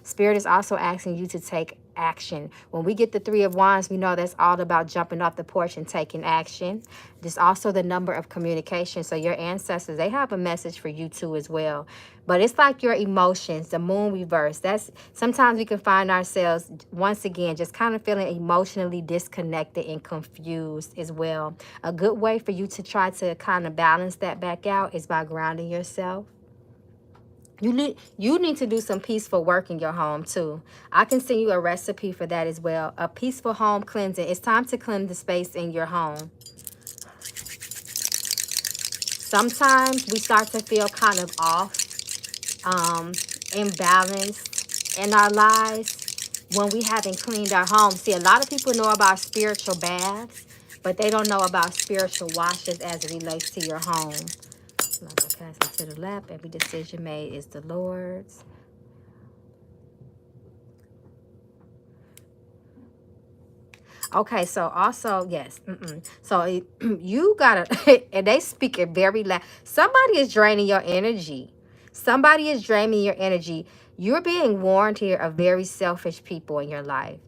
Spirit is also asking you to take action. When we get the Three of Wands, we know that's all about jumping off the porch and taking action. There's also the number of communication. So your ancestors, they have a message for you too as well. But it's like your emotions, the moon reverse. That's sometimes we can find ourselves once again just kind of feeling emotionally disconnected and confused as well. A good way for you to try to kind of balance that back out is by grounding yourself. You need to do some peaceful work in your home too. I can send you a recipe for that as well. A peaceful home cleansing. It's time to cleanse the space in your home. Sometimes we start to feel kind of off, imbalanced in our lives when we haven't cleaned our home. See, a lot of people know about spiritual baths, but they don't know about spiritual washes as it relates to your home. Pass to the left. Every decision made is the Lord's. Okay, so also, yes. So you gotta, and they speak it very loud. Somebody is draining your energy. Somebody is draining your energy. You're being warned here of very selfish people in your life.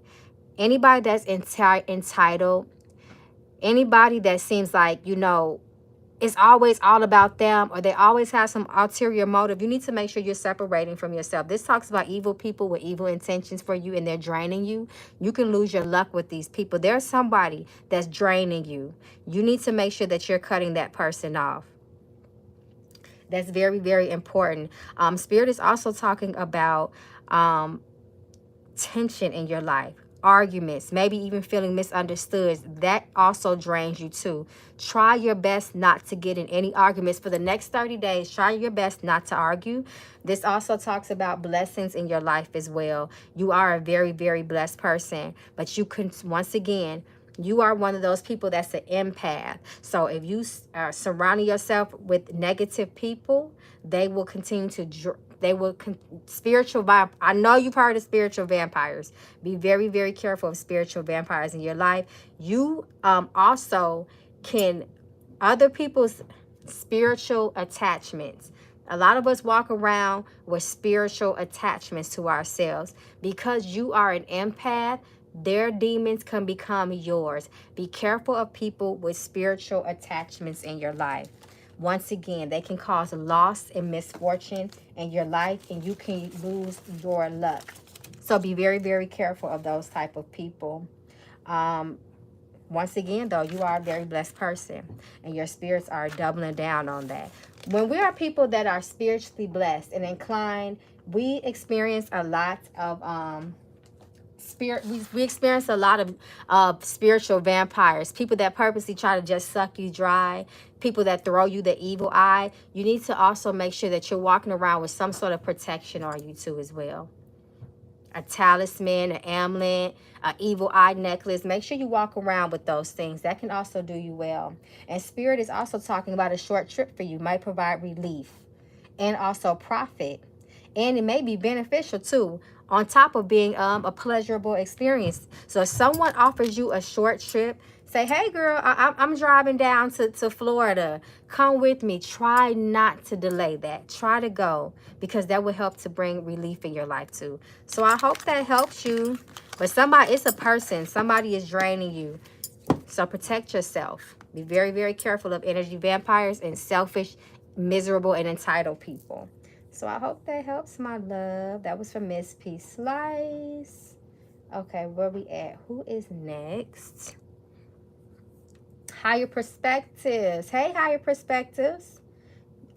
Anybody that's entitled, anybody that seems like, you know, it's always all about them, or they always have some ulterior motive. You need to make sure you're separating from yourself. This talks about evil people with evil intentions for you, and they're draining you. You can lose your luck with these people. There's somebody that's draining you. You need to make sure that you're cutting that person off. That's very, very important. Spirit is also talking about tension in your life. Arguments, maybe even feeling misunderstood. That also drains you too. Try your best not to get in any arguments for the next 30 days. Try your best not to argue. This also talks about blessings in your life as well. You are a very, very blessed person, but you can, once again, you are one of those people that's an empath. So if you are surrounding yourself with negative people, they will continue to spiritual vamp. I know you've heard of spiritual vampires. Be very, very careful of spiritual vampires in your life. You also can, other people's spiritual attachments. A lot of us walk around with spiritual attachments to ourselves. Because you are an empath, their demons can become yours. Be careful of people with spiritual attachments in your life. Once again, they can cause loss and misfortune in your life, and you can lose your luck. So be very, very careful of those type of people. Once again, though, you are a very blessed person, and your spirits are doubling down on that. When we are people that are spiritually blessed and inclined, we experience a lot of we experience a lot of spiritual vampires, people that purposely try to just suck you dry, people that throw you the evil eye. You need to also make sure that you're walking around with some sort of protection on you too as well. A talisman, an amulet, an evil eye necklace. Make sure you walk around with those things. That can also do you well. And Spirit is also talking about a short trip for you. Might provide relief and also profit. And it may be beneficial too, on top of being a pleasurable experience. So if someone offers you a short trip, say, hey girl, I'm driving down to Florida. Come with me. Try not to delay that. Try to go, because that will help to bring relief in your life too. So I hope that helps you. But it's a person. Somebody is draining you. So protect yourself. Be very, very careful of energy vampires and selfish, miserable, and entitled people. So I hope that helps, my love. That was from Miss P. Slice. Okay, where we at? Who is next? Higher Perspectives. Hey, Higher Perspectives.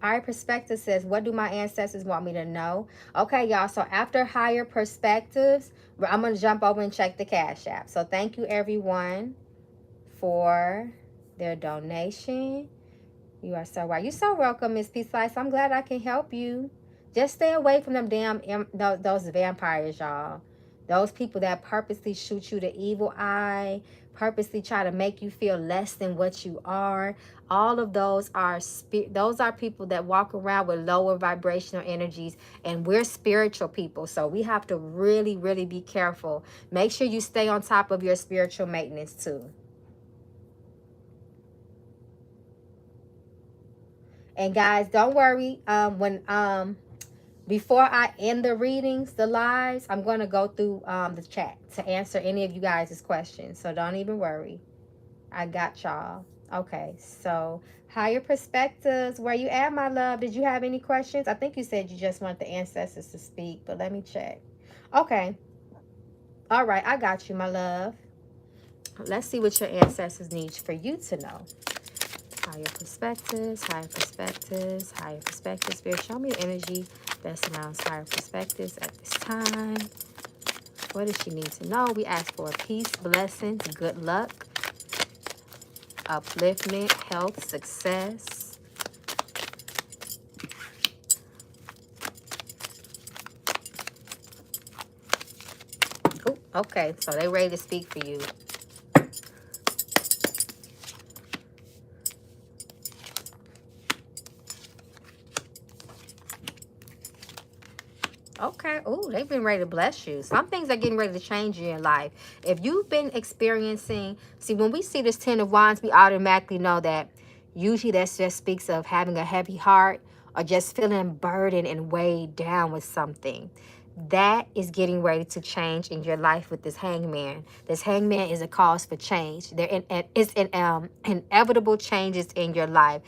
Higher Perspectives says, what do my ancestors want me to know? Okay, y'all. So after Higher Perspectives, I'm going to jump over and check the Cash App. So thank you, everyone, for their donation. You are so right. You're so welcome, Miss P. Slice. I'm glad I can help you. Just stay away from them damn those vampires, y'all. Those people that purposely shoot you the evil eye, purposely try to make you feel less than what you are. All of those are people that walk around with lower vibrational energies, and we're spiritual people, so we have to really, really be careful. Make sure you stay on top of your spiritual maintenance too. And guys, don't worry. Before I end the readings, the lives, I'm going to go through the chat to answer any of you guys' questions. So don't even worry. I got y'all. Okay, so higher perspectives, where you at, my love? Did you have any questions? I think you said you just want the ancestors to speak, but let me check. Okay. All right, I got you, my love. Let's see what your ancestors need for you to know. Higher perspectives, higher perspectives, higher perspectives. Spirit, show me the energy that surrounds higher perspectives at this time. What does she need to know? We ask for peace, blessings, good luck, upliftment, health, success. Ooh, okay, so they ready to speak for you. Okay. Oh, they've been ready to bless you. Some things are getting ready to change in your life. If you've been experiencing, see, when we see this Ten of Wands, we automatically know that usually that just speaks of having a heavy heart or just feeling burdened and weighed down with something. That is getting ready to change in your life with this hangman. This hangman is a cause for change. It's inevitable changes in your life.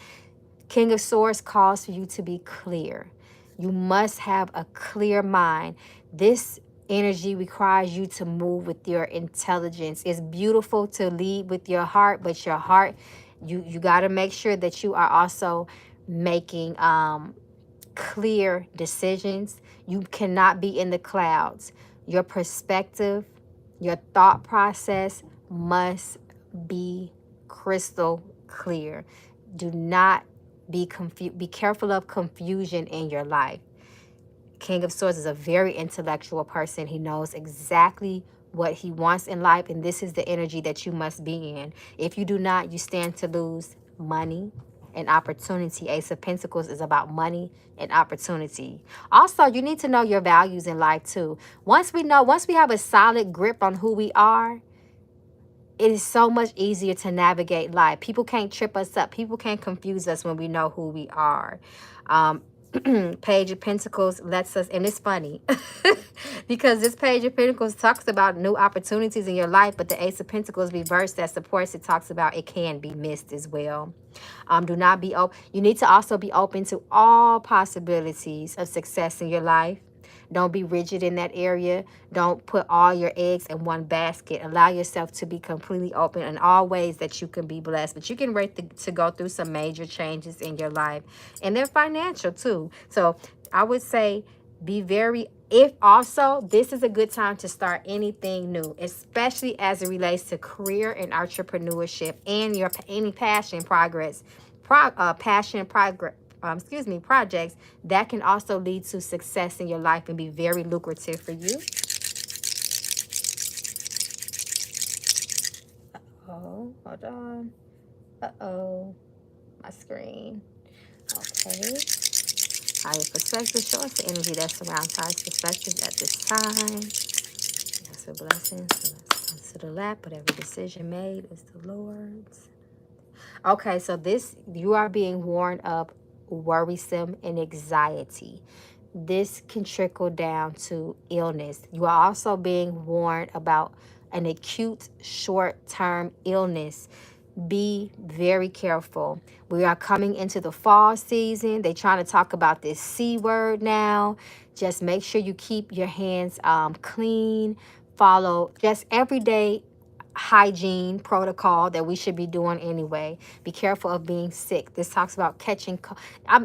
King of Swords calls for you to be clear. You must have a clear mind. This energy requires you to move with your intelligence. It's beautiful to lead with your heart, but your heart, you got to make sure that you are also making clear decisions. You cannot be in the clouds. Your perspective, your thought process must be crystal clear. Do not be confused. Be careful of confusion in your life. King of Swords is a very intellectual person. He knows exactly what he wants in life, and this is the energy that you must be in. If you do not, you stand to lose money and opportunity. Ace of Pentacles is about money and opportunity. Also, you need to know your values in life too. Once we have a solid grip on who we are, it is so much easier to navigate life. People can't trip us up. People can't confuse us when we know who we are. Page of Pentacles lets us, and it's funny because this Page of Pentacles talks about new opportunities in your life, but the Ace of Pentacles reverse that supports it talks about it can be missed as well. Do not be open. You need to also be open to all possibilities of success in your life. Don't be rigid in that area. Don't put all your eggs in one basket. Allow yourself to be completely open in all ways that you can be blessed. But you can wait to go through some major changes in your life. And they're financial too. So I would say be very, if also, this is a good time to start anything new, especially as it relates to career and entrepreneurship and your any passion projects that can also lead to success in your life and be very lucrative for you. Oh, hold on. Uh-oh. My screen. Okay. Higher perspective. Show us the energy that surrounds higher perspectives at this time. That's a blessing. So let's come to the lap. Whatever decision made is the Lord's. Okay, so you are being warned of worrisome and anxiety. This can trickle down to illness. You are also being warned about an acute short-term illness. Be very careful. We are coming into the fall season. They're trying to talk about this C word now. Just make sure you keep your hands clean. Follow just everyday hygiene protocol that we should be doing anyway. Be careful of being sick. This talks about catching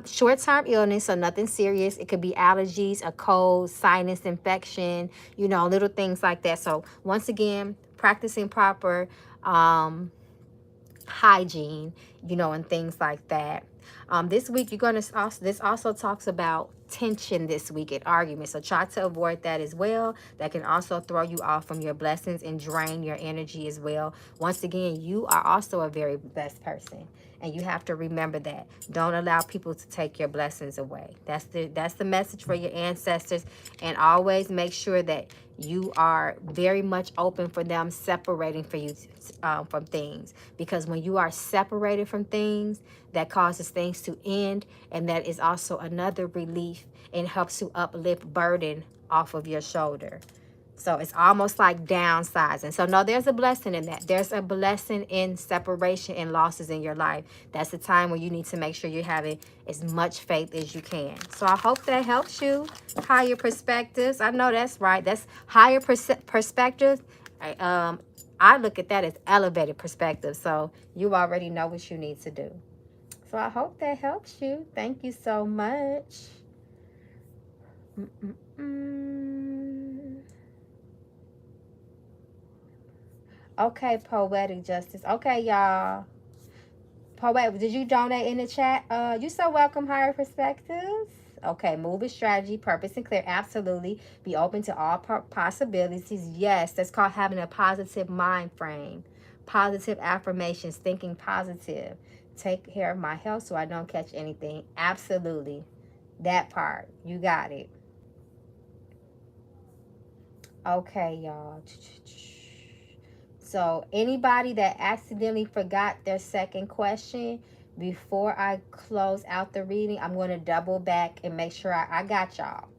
short-term illness, so nothing serious. It could be allergies, a cold, sinus infection, you know, little things like that. So once again, practicing proper hygiene, you know, and things like that. This week, you're going to also, this also talks about tension this week and arguments. So try to avoid that as well. That can also throw you off from your blessings and drain your energy as well. Once again, you are also a very blessed person. And you have to remember that. Don't allow people to take your blessings away. That's the message for your ancestors. And always make sure that you are very much open for them separating for you from things. Because when you are separated from things, that causes things to end. And that is also another relief and helps to uplift burden off of your shoulder. So it's almost like downsizing. So no, there's a blessing in that. There's a blessing in separation and losses in your life. That's the time where you need to make sure you're having as much faith as you can. So I hope that helps you. Higher perspectives. I know that's right. That's higher perspectives. I look at that as elevated perspective. So you already know what you need to do. So I hope that helps you. Thank you so much. Okay, Poetic Justice. Okay, y'all. Poetic, did you donate in the chat? You so welcome, Higher Perspectives. Okay, move with strategy, purpose, and clear. Absolutely. Be open to all possibilities. Yes, that's called having a positive mind frame. Positive affirmations, thinking positive. Take care of my health so I don't catch anything. Absolutely. That part. You got it. Okay, y'all. So anybody that accidentally forgot their second question, before I close out the reading, I'm going to double back and make sure I got y'all.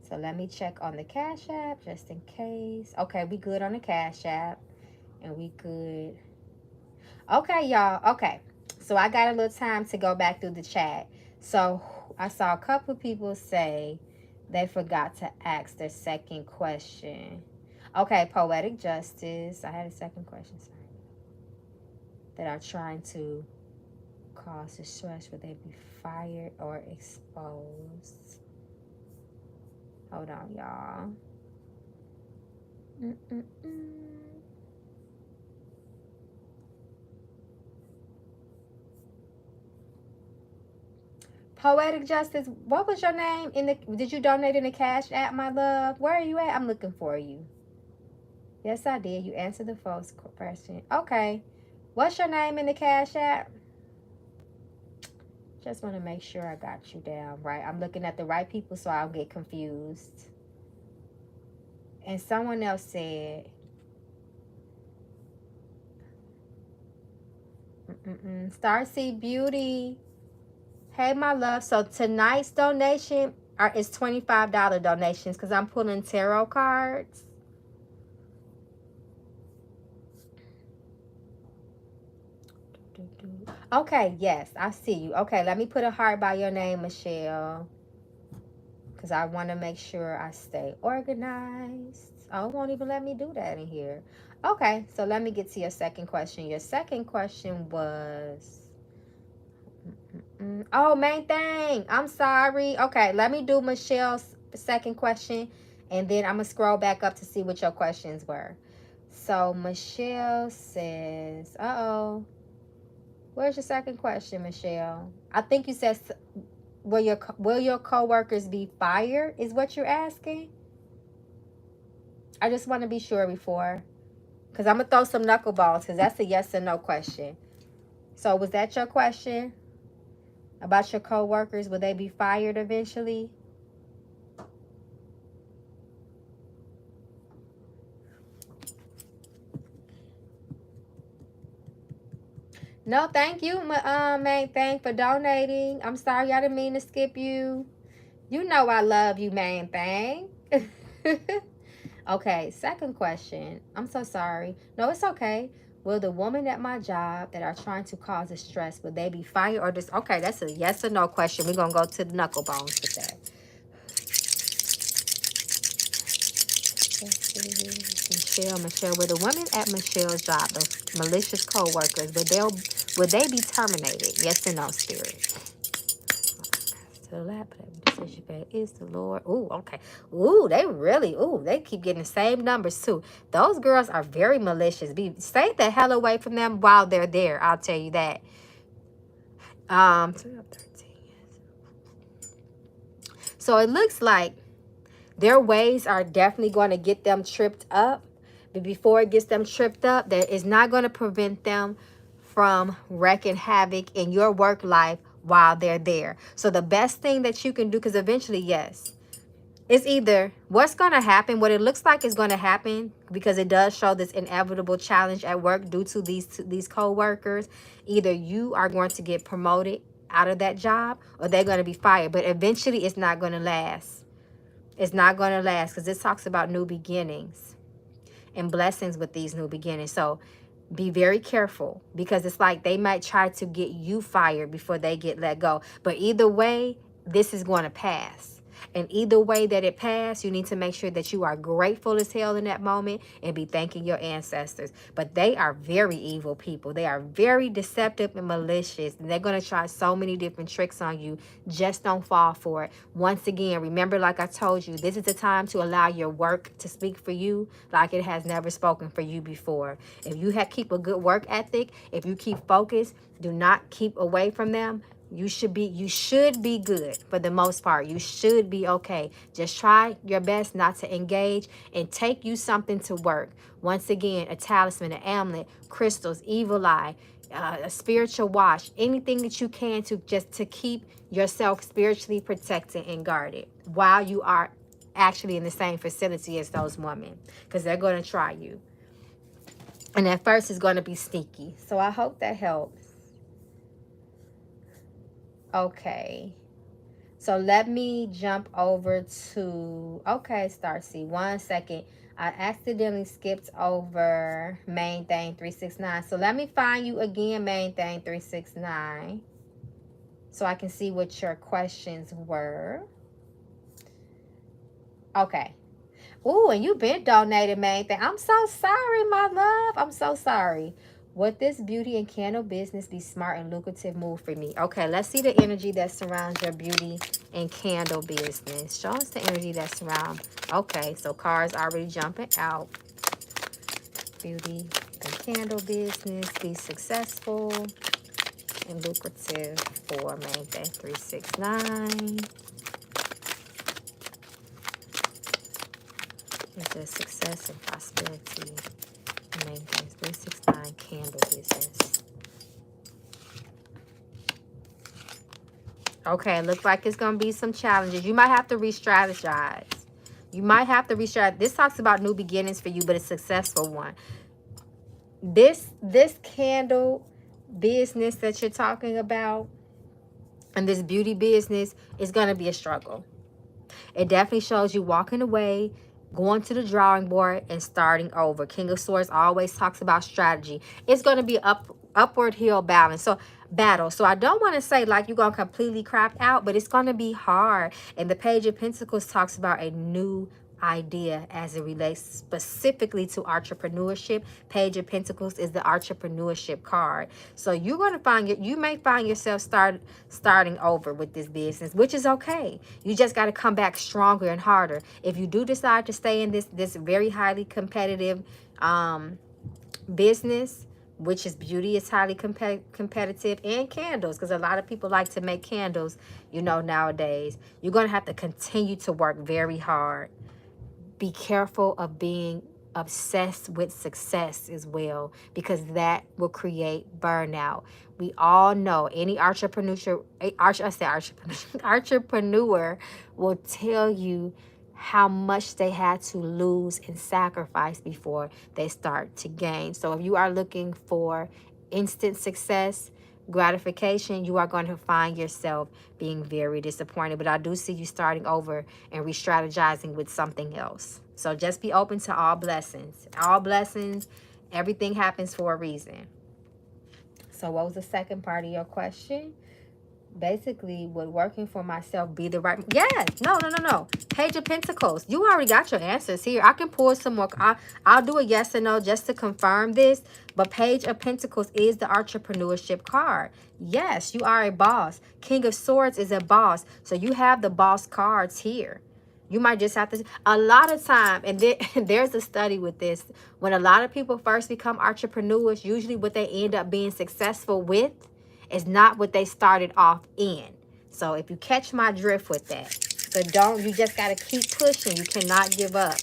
So let me check on the Cash App just in case. Okay, we good on the Cash App. And we good. Okay, y'all. Okay. So I got a little time to go back through the chat. So I saw a couple people say they forgot to ask their second question. Okay, Poetic Justice. I had a second question, sorry. That are trying to cause distress. Would they be fired or exposed? Hold on, y'all. Poetic Justice, what was your name? Did you donate in the Cash App, my love? Where are you at? I'm looking for you. Yes, I did. You answered the first question. Okay. What's your name in the Cash App? Just want to make sure I got you down right. I'm looking at the right people so I don't get confused. And someone else said, Starseed Beauty. Hey, my love. So tonight's donation is $25 donations because I'm pulling tarot cards. Okay, yes, I see you. Okay, let me put a heart by your name, Michelle. Because I want to make sure I stay organized. Oh, it won't even let me do that in here. Okay, so let me get to your second question. Your second question was... Oh, main thing. I'm sorry. Okay, let me do Michelle's second question. And then I'm going to scroll back up to see what your questions were. So Michelle says... Uh-oh. Where's your second question, Michelle? I think you said, will your coworkers be fired? Is what you're asking? I just want to be sure before, because I'm gonna throw some knuckleballs, because that's a yes or no question. So was that your question about your coworkers? Will they be fired eventually? No, thank you, main thing, for donating. I'm sorry, I didn't mean to skip you. You know I love you, main thing. Okay, second question. I'm so sorry. No, it's okay. Will the woman at my job that are trying to cause a stress, will they be fired or just... Okay, that's a yes or no question. We're going to go to the knuckle bones with that. Michelle, will the women at Michelle's job, those malicious co-workers, will they be terminated? Yes or no, Spirit? To the lap, is the Lord. Ooh, okay. Ooh, they keep getting the same numbers too. Those girls are very malicious. Stay the hell away from them while they're there. I'll tell you that. So it looks like their ways are definitely going to get them tripped up. But before it gets them tripped up, that is not going to prevent them from wreaking havoc in your work life while they're there. So the best thing that you can do, because eventually, yes, it's either what's going to happen, what it looks like is going to happen, because it does show this inevitable challenge at work due to these co-workers. Either you are going to get promoted out of that job or they're going to be fired. But eventually it's not going to last. It's not going to last because this talks about new beginnings and blessings with these new beginnings. So be very careful, because it's like they might try to get you fired before they get let go. But either way, this is going to pass. And either way that it passed, you need to make sure that you are grateful as hell in that moment and be thanking your ancestors. But they are very evil people. They are very deceptive and malicious. And they're going to try so many different tricks on you. Just don't fall for it. Once again, remember, like I told you, this is the time to allow your work to speak for you like it has never spoken for you before. If you keep a good work ethic, if you keep focused, do not keep away from them. You should be good for the most part. You should be okay. Just try your best not to engage and take you something to work. Once again, a talisman, an amulet, crystals, evil eye, a spiritual wash, anything that you can to keep yourself spiritually protected and guarded while you are actually in the same facility as those women, because they're going to try you. And at first it's going to be sneaky. So I hope that helps. Okay, so let me jump over to, okay, Starseed, 1 second. I accidentally skipped over Main Thing 369. So let me find you again, Main Thing 369, so I can see what your questions were. Okay. Ooh, and you've been donated, Main Thing. I'm so sorry, my love. I'm so sorry. Would this beauty and candle business be smart and lucrative move for me? Okay, let's see the energy that surrounds your beauty and candle business. Show us the energy that surrounds. Okay, so cards already jumping out. Beauty and candle business be successful and lucrative for Main Thing 369. Is there success and prosperity? Main Thing 369 candle business. Okay, it looks like it's going to be some challenges. You might have to re-strategize. You might have to re-strategize. This talks about new beginnings for you, but a successful one. This candle business that you're talking about and this beauty business is going to be a struggle. It definitely shows you walking away, going to the drawing board and starting over. King of Swords always talks about strategy. It's going to be upward hill balance. So battle. So I don't want to say like you're going to completely crap out, but it's going to be hard. And the Page of Pentacles talks about a new idea as it relates specifically to entrepreneurship. Page of Pentacles is the entrepreneurship card. So you're going to find you may find yourself starting over with this business, which is okay. You just got to come back stronger and harder. If you do decide to stay in this very highly competitive business, which is beauty, is highly competitive, and candles, because a lot of people like to make candles, you know, nowadays. You're going to have to continue to work very hard. Be careful of being obsessed with success as well, because that will create burnout. We all know any entrepreneur will tell you how much they had to lose and sacrifice before they start to gain. So if you are looking for instant success, gratification, you are going to find yourself being very disappointed. But I do see you starting over and re-strategizing with something else. So just be open to all blessings. All blessings, everything happens for a reason. So what was the second part of your question? Basically, would working for myself be the right? Yes. No. Page of Pentacles. You already got your answers here. I can pull some more. I'll do a yes or no just to confirm this. But Page of Pentacles is the entrepreneurship card. Yes, you are a boss. King of Swords is a boss. So you have the boss cards here. You might just have to, a lot of time, and there's a study with this. When a lot of people first become entrepreneurs, usually what they end up being successful with It's not what they started off in. So if you catch my drift with that. So you just got to keep pushing. You cannot give up.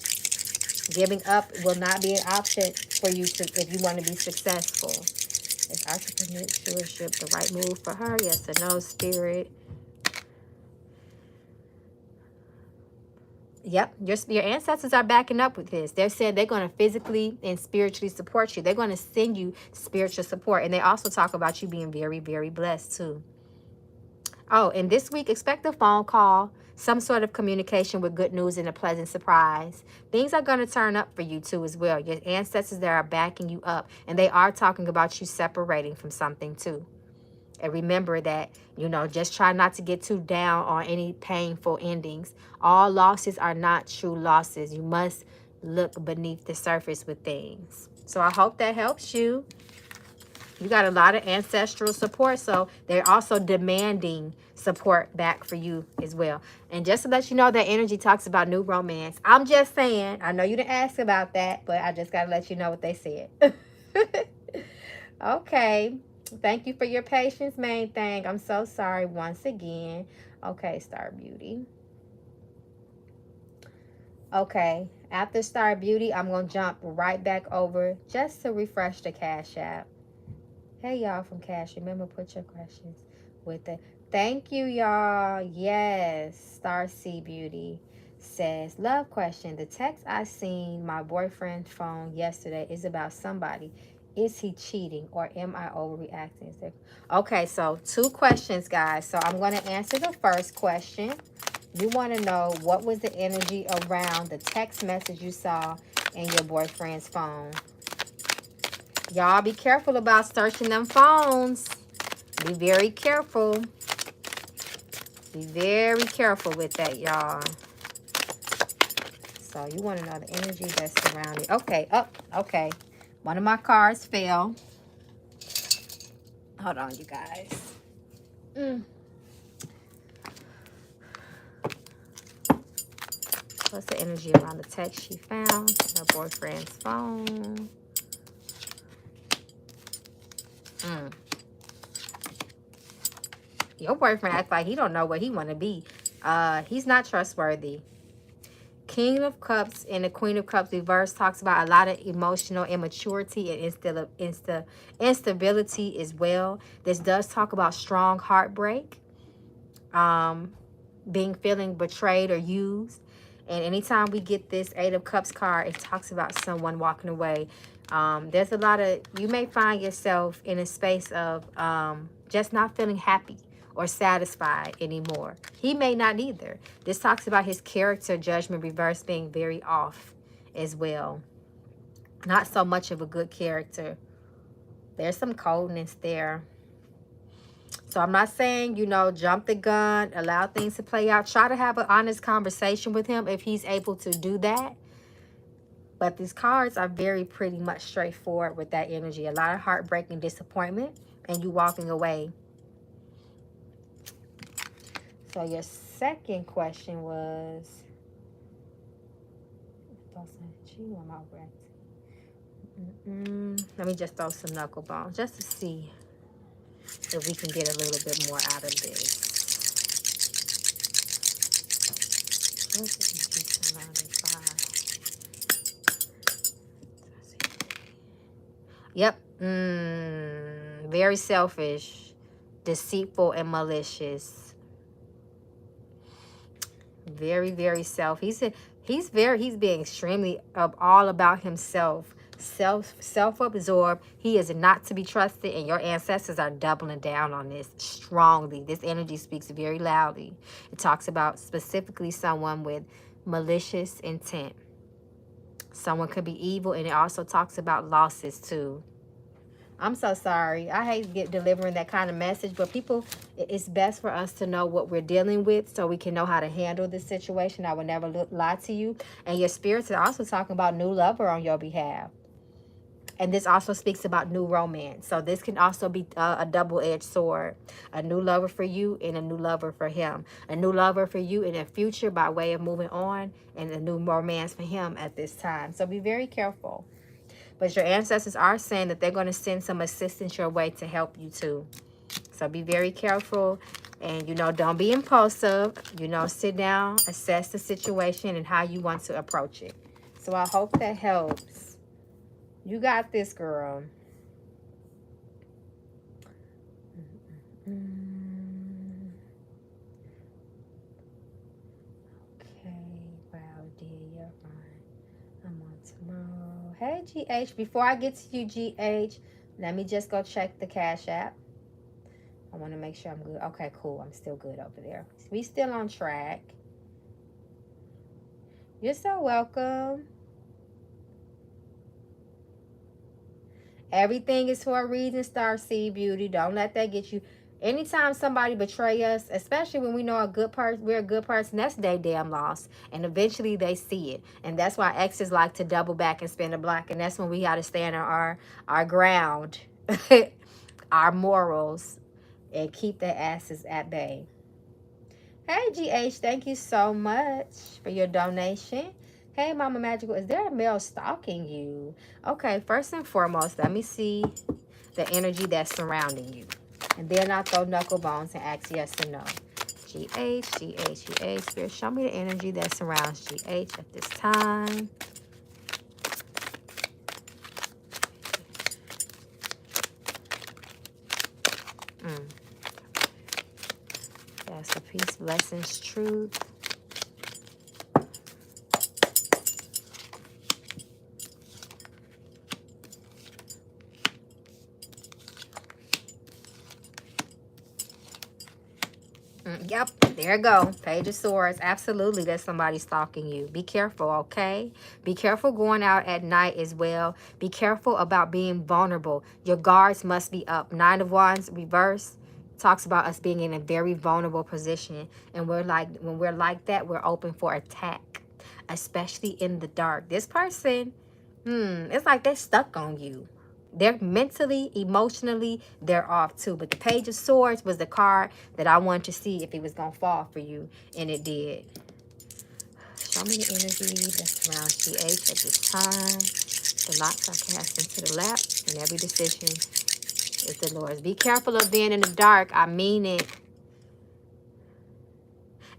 Giving up will not be an option for you if you want to be successful. Is entrepreneurship the right move for her? Yes or no, Spirit? Yep, your ancestors are backing up with this. They're saying they're going to physically and spiritually support you. They're going to send you spiritual support. And they also talk about you being very, very blessed too. Oh, and this week, expect a phone call, some sort of communication with good news and a pleasant surprise. Things are going to turn up for you too as well. Your ancestors there are backing you up. And they are talking about you separating from something too. And remember that, you know, just try not to get too down on any painful endings. All losses are not true losses. You must look beneath the surface with things. So I hope that helps you. You got a lot of ancestral support, so they're also demanding support back for you as well. And just to let you know, that energy talks about new romance. I'm just saying, I know you didn't ask about that, but I just got to let you know what they said. Okay. Thank you for your patience, main thing. I'm so sorry once again. Okay, Star Beauty. Okay, after Star Beauty, I'm going to jump right back over just to refresh the Cash App. Hey, y'all from Cash. Remember, put your questions with it. Thank you, y'all. Yes, Starseed Beauty says, love question. The text I seen my boyfriend's phone yesterday is about somebody. Is he cheating or am I overreacting? Okay, so 2 questions, guys. So I'm going to answer the first question. You want to know what was the energy around the text message you saw in your boyfriend's phone. Y'all be careful about searching them phones. Be very careful. Be very careful with that, y'all. So you want to know the energy that's surrounding. Okay, okay. One of my cards fell. Hold on, you guys. What's the energy around the text she found in her boyfriend's phone? Your boyfriend acts like he don't know where he want to be. He's not trustworthy. King of Cups and the Queen of Cups reverse talks about a lot of emotional immaturity and instability as well. This does talk about strong heartbreak, feeling betrayed or used. And anytime we get this 8 of Cups card, it talks about someone walking away. There's a lot of, you may find yourself in a space of just not feeling happy or satisfied anymore. He may not either. This talks about his character judgment reverse being very off as well. Not so much of a good character. There's some coldness there. So I'm not saying, you know, jump the gun, allow things to play out. Try to have an honest conversation with him if he's able to do that. But these cards are pretty much straightforward with that energy. A lot of heartbreak and disappointment and you walking away. So your second question was, let me just throw some knuckle bones just to see if we can get a little bit more out of this. Yep. Very selfish, deceitful, and malicious. Very, very selfish. He's being extremely all about himself. Self-absorbed. He is not to be trusted, and your ancestors are doubling down on this strongly. This energy speaks very loudly. It talks about specifically someone with malicious intent. Someone could be evil, and it also talks about losses too. I'm so sorry. I hate delivering that kind of message, but people, it's best for us to know what we're dealing with so we can know how to handle this situation. I will never lie to you. And your spirits are also talking about new lover on your behalf. And this also speaks about new romance. So this can also be a double-edged sword. A new lover for you and a new lover for him. A new lover for you in the future by way of moving on, and a new romance for him at this time. So be very careful. But your ancestors are saying that they're going to send some assistance your way to help you too. So be very careful. And, you know, don't be impulsive. You know, sit down, assess the situation and how you want to approach it. So I hope that helps. You got this, girl. Okay. Wow, dear. I'm on tomorrow. Hey, GH. Before I get to you, GH, let me just go check the Cash App. I want to make sure I'm good. Okay, cool. I'm still good over there. We still on track. You're so welcome. Everything is for a reason, Starseed Beauty. Don't let that get you. Anytime somebody betray us, especially when we know a good person, we're a good person, that's their damn loss. And eventually they see it. And that's why exes like to double back and spin a block. And that's when we got to stand on our ground, our morals, and keep their asses at bay. Hey, GH, thank you so much for your donation. Hey, Mama Magical, is there a male stalking you? Okay, first and foremost, let me see the energy that's surrounding you. And then I'll throw knuckle bones and ask yes or no. GH, Spirit, show me the energy that surrounds GH at this time. That's a peace, blessings, truth. Yep, there you go. Page of Swords. Absolutely, there's somebody stalking you. Be careful, okay? Be careful going out at night as well. Be careful about being vulnerable. Your guards must be up. 9 of Wands, reverse, talks about us being in a very vulnerable position. And we're like, when we're like that, we're open for attack, especially in the dark. This person, it's like they're stuck on you. They're mentally, emotionally, they're off too. But the Page of Swords was the card that I wanted to see if it was going to fall for you. And it did. Show me the energy that surrounds GH at this time. The locks are cast into the lap. And every decision is the Lord's. Be careful of being in the dark. I mean it.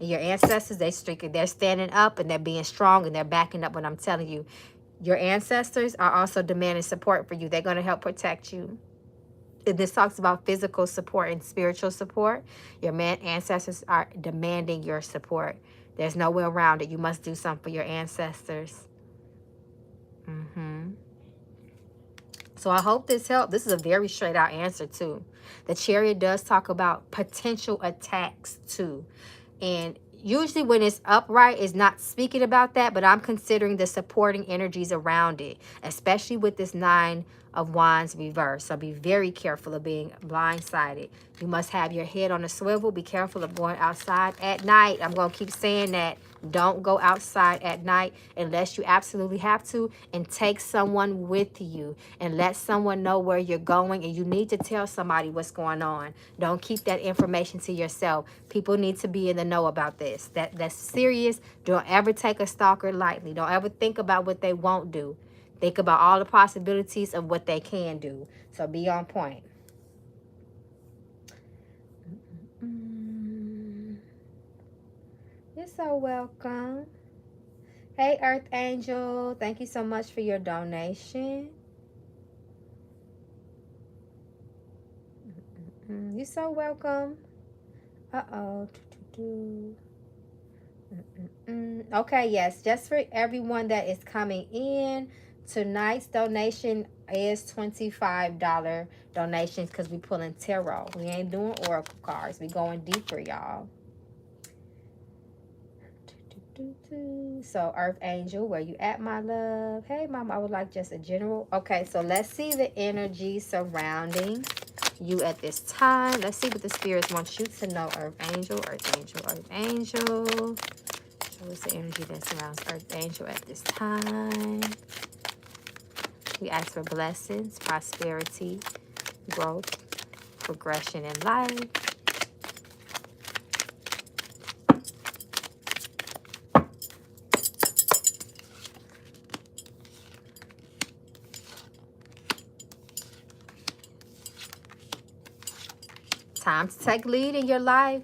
And your ancestors, they're standing up and they're being strong and they're backing up what I'm telling you. Your ancestors are also demanding support for you. They're going to help protect you. This talks about physical support and spiritual support. Your ancestors are demanding your support. There's no way around it. You must do something for your ancestors. So I hope this helped. This is a very straight out answer too. The Chariot does talk about potential attacks too. And usually when it's upright, it's not speaking about that, but I'm considering the supporting energies around it, especially with this 9 of Wands reverse. So be very careful of being blindsided. You must have your head on a swivel. Be careful of going outside at night. I'm going to keep saying that. Don't go outside at night unless you absolutely have to, and take someone with you and let someone know where you're going, and you need to tell somebody what's going on. Don't keep that information to yourself. People need to be in the know about this. That's serious. Don't ever take a stalker lightly. Don't ever think about what they won't do. Think about all the possibilities of what they can do. So be on point. You're so welcome. Hey, Earth Angel. Thank you so much for your donation. You're so welcome. Uh-oh. Okay, yes. Just for everyone that is coming in, tonight's donation is $25 donations because we're pulling tarot. We ain't doing oracle cards. We going deeper, y'all. So Earth Angel, where you at, my love? Hey, Mom, I would like just a general. Okay, so let's see the energy surrounding you at this time. Let's see what the spirits want you to know. Earth Angel, Earth Angel, Earth Angel. What's the energy that surrounds Earth Angel at this time? We ask for blessings, prosperity, growth, progression in life. time to take lead in your life.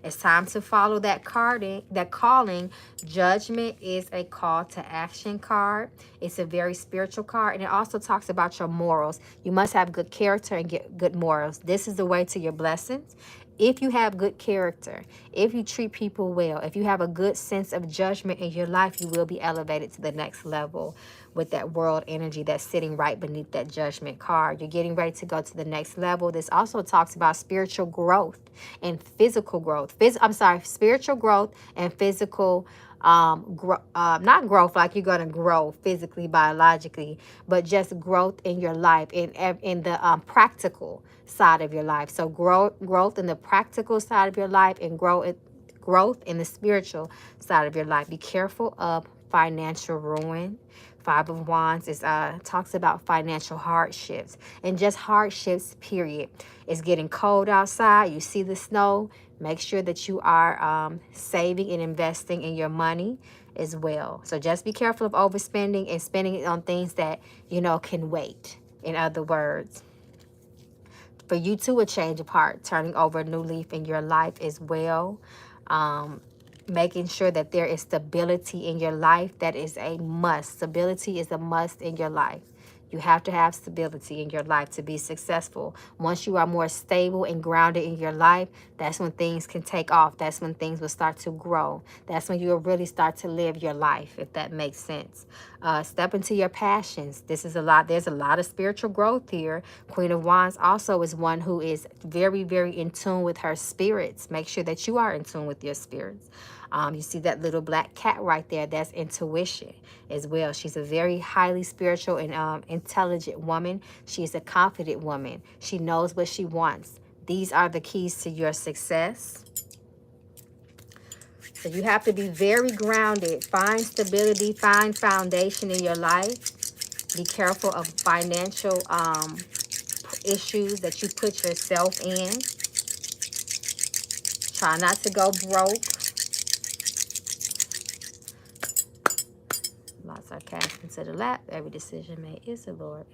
It's time to follow that calling. Judgment is a call to action card. It's a very spiritual card. And it also talks about your morals. You must have good character and get good morals. This is the way to your blessings. If you have good character, if you treat people well, if you have a good sense of judgment in your life, you will be elevated to the next level with that world energy that's sitting right beneath that judgment card. You're getting ready to go to the next level. This also talks about spiritual growth and physical growth. Spiritual growth and physical not growth like you're going to grow physically, biologically, but just growth in your life, in the practical side of your life. So growth in the practical side of your life, and growth in the spiritual side of your life. Be careful of financial ruin. Five of Wands is talks about financial hardships, and just hardships, period. It's getting cold outside. You see the snow. Make sure that you are saving and investing in your money as well. So just be careful of overspending and spending it on things that, you know, can wait. In other words, for you too, a change of heart, turning over a new leaf in your life as well. Making sure that there is stability in your life. That is a must. Stability is a must in your life. You have to have stability in your life to be successful. Once you are more stable and grounded in your life, that's when things can take off. That's when things will start to grow. That's when you will really start to live your life, if that makes sense. Step into your passions. This is a lot. There's a lot of spiritual growth here. Queen of Wands also is one who is very, very in tune with her spirits. Make sure that you are in tune with your spirits. You see that little black cat right there. That's intuition as well. She's a very highly spiritual and intelligent woman. She's a confident woman. She knows what she wants. These are the keys to your success. So you have to be very grounded. Find stability. Find foundation in your life. Be careful of financial issues that you put yourself in. Try not to go broke. Lots are cast into the lap. Every decision made is the Lord.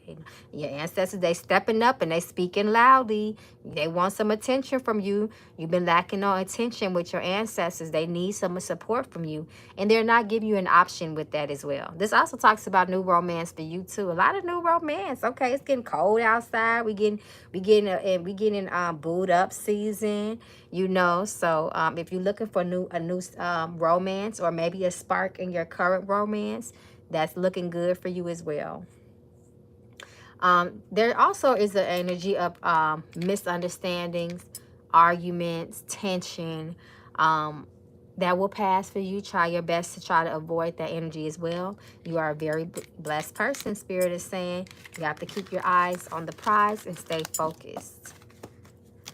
Your ancestors, they stepping up and they speaking loudly. They want some attention from you. You've been lacking on attention with your ancestors. They need some support from you. And they're not giving you an option with that as well. This also talks about new romance for you too. A lot of new romance. Okay, it's getting cold outside. We getting booed up season. You know, so if you're looking for a new romance, or maybe a spark in your current romance, that's looking good for you as well. There also is an energy of misunderstandings, arguments, tension that will pass for you. Try your best to try to avoid that energy as well. You are a very blessed person, Spirit is saying. You have to keep your eyes on the prize and stay focused.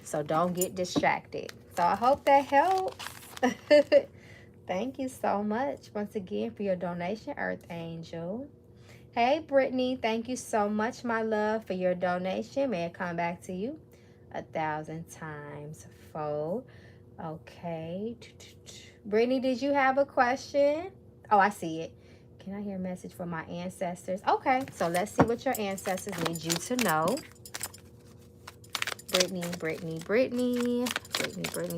So don't get distracted. So I hope that helps. Thank you so much once again for your donation, Earth Angel. Hey, Brittany, thank you so much, my love, for your donation. May it come back to you 1,000 times fold. Okay. Brittany, did you have a question? Oh, I see it. Can I hear a message from my ancestors? Okay, so let's see what your ancestors need you to know. Brittany,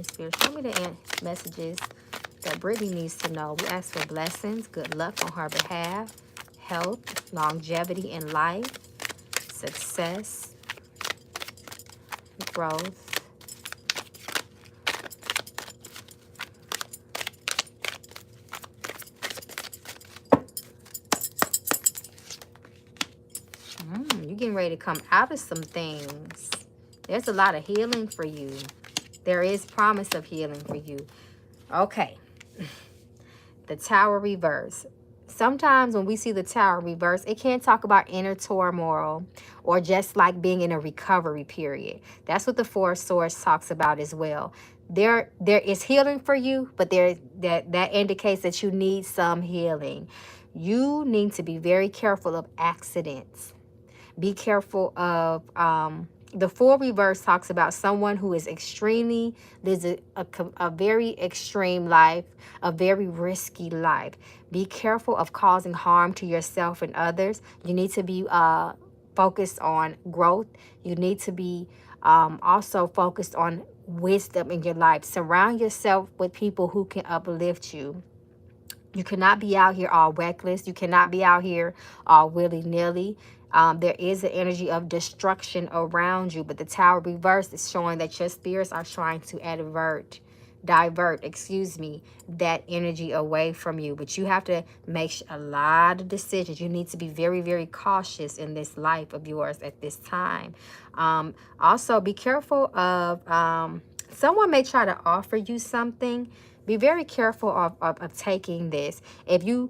Spirit, show me the messages that Brittany needs to know. We ask for blessings, good luck on her behalf, health, longevity in life, success, growth. You're getting ready to come out of some things. There's a lot of healing for you. There is promise of healing for you. Okay. The Tower reverse. Sometimes when we see the Tower reverse, it can talk about inner turmoil or just like being in a recovery period. That's what the Four of Swords talks about as well. There is healing for you, but that indicates that you need some healing. You need to be very careful of accidents. Be careful of the Four reverse talks about someone who is extremely, lives a very extreme life, a very risky life. Be careful of causing harm to yourself and others. You need to be focused on growth. You need to be also focused on wisdom in your life. Surround yourself with people who can uplift you. You cannot be out here all reckless. You cannot be out here all willy-nilly. There is an energy of destruction around you, but the Tower reversed is showing that your spirits are trying to divert, that energy away from you. But you have to make a lot of decisions. You need to be very, very cautious in this life of yours at this time. Also, be careful of someone may try to offer you something. Be very careful of taking this. If you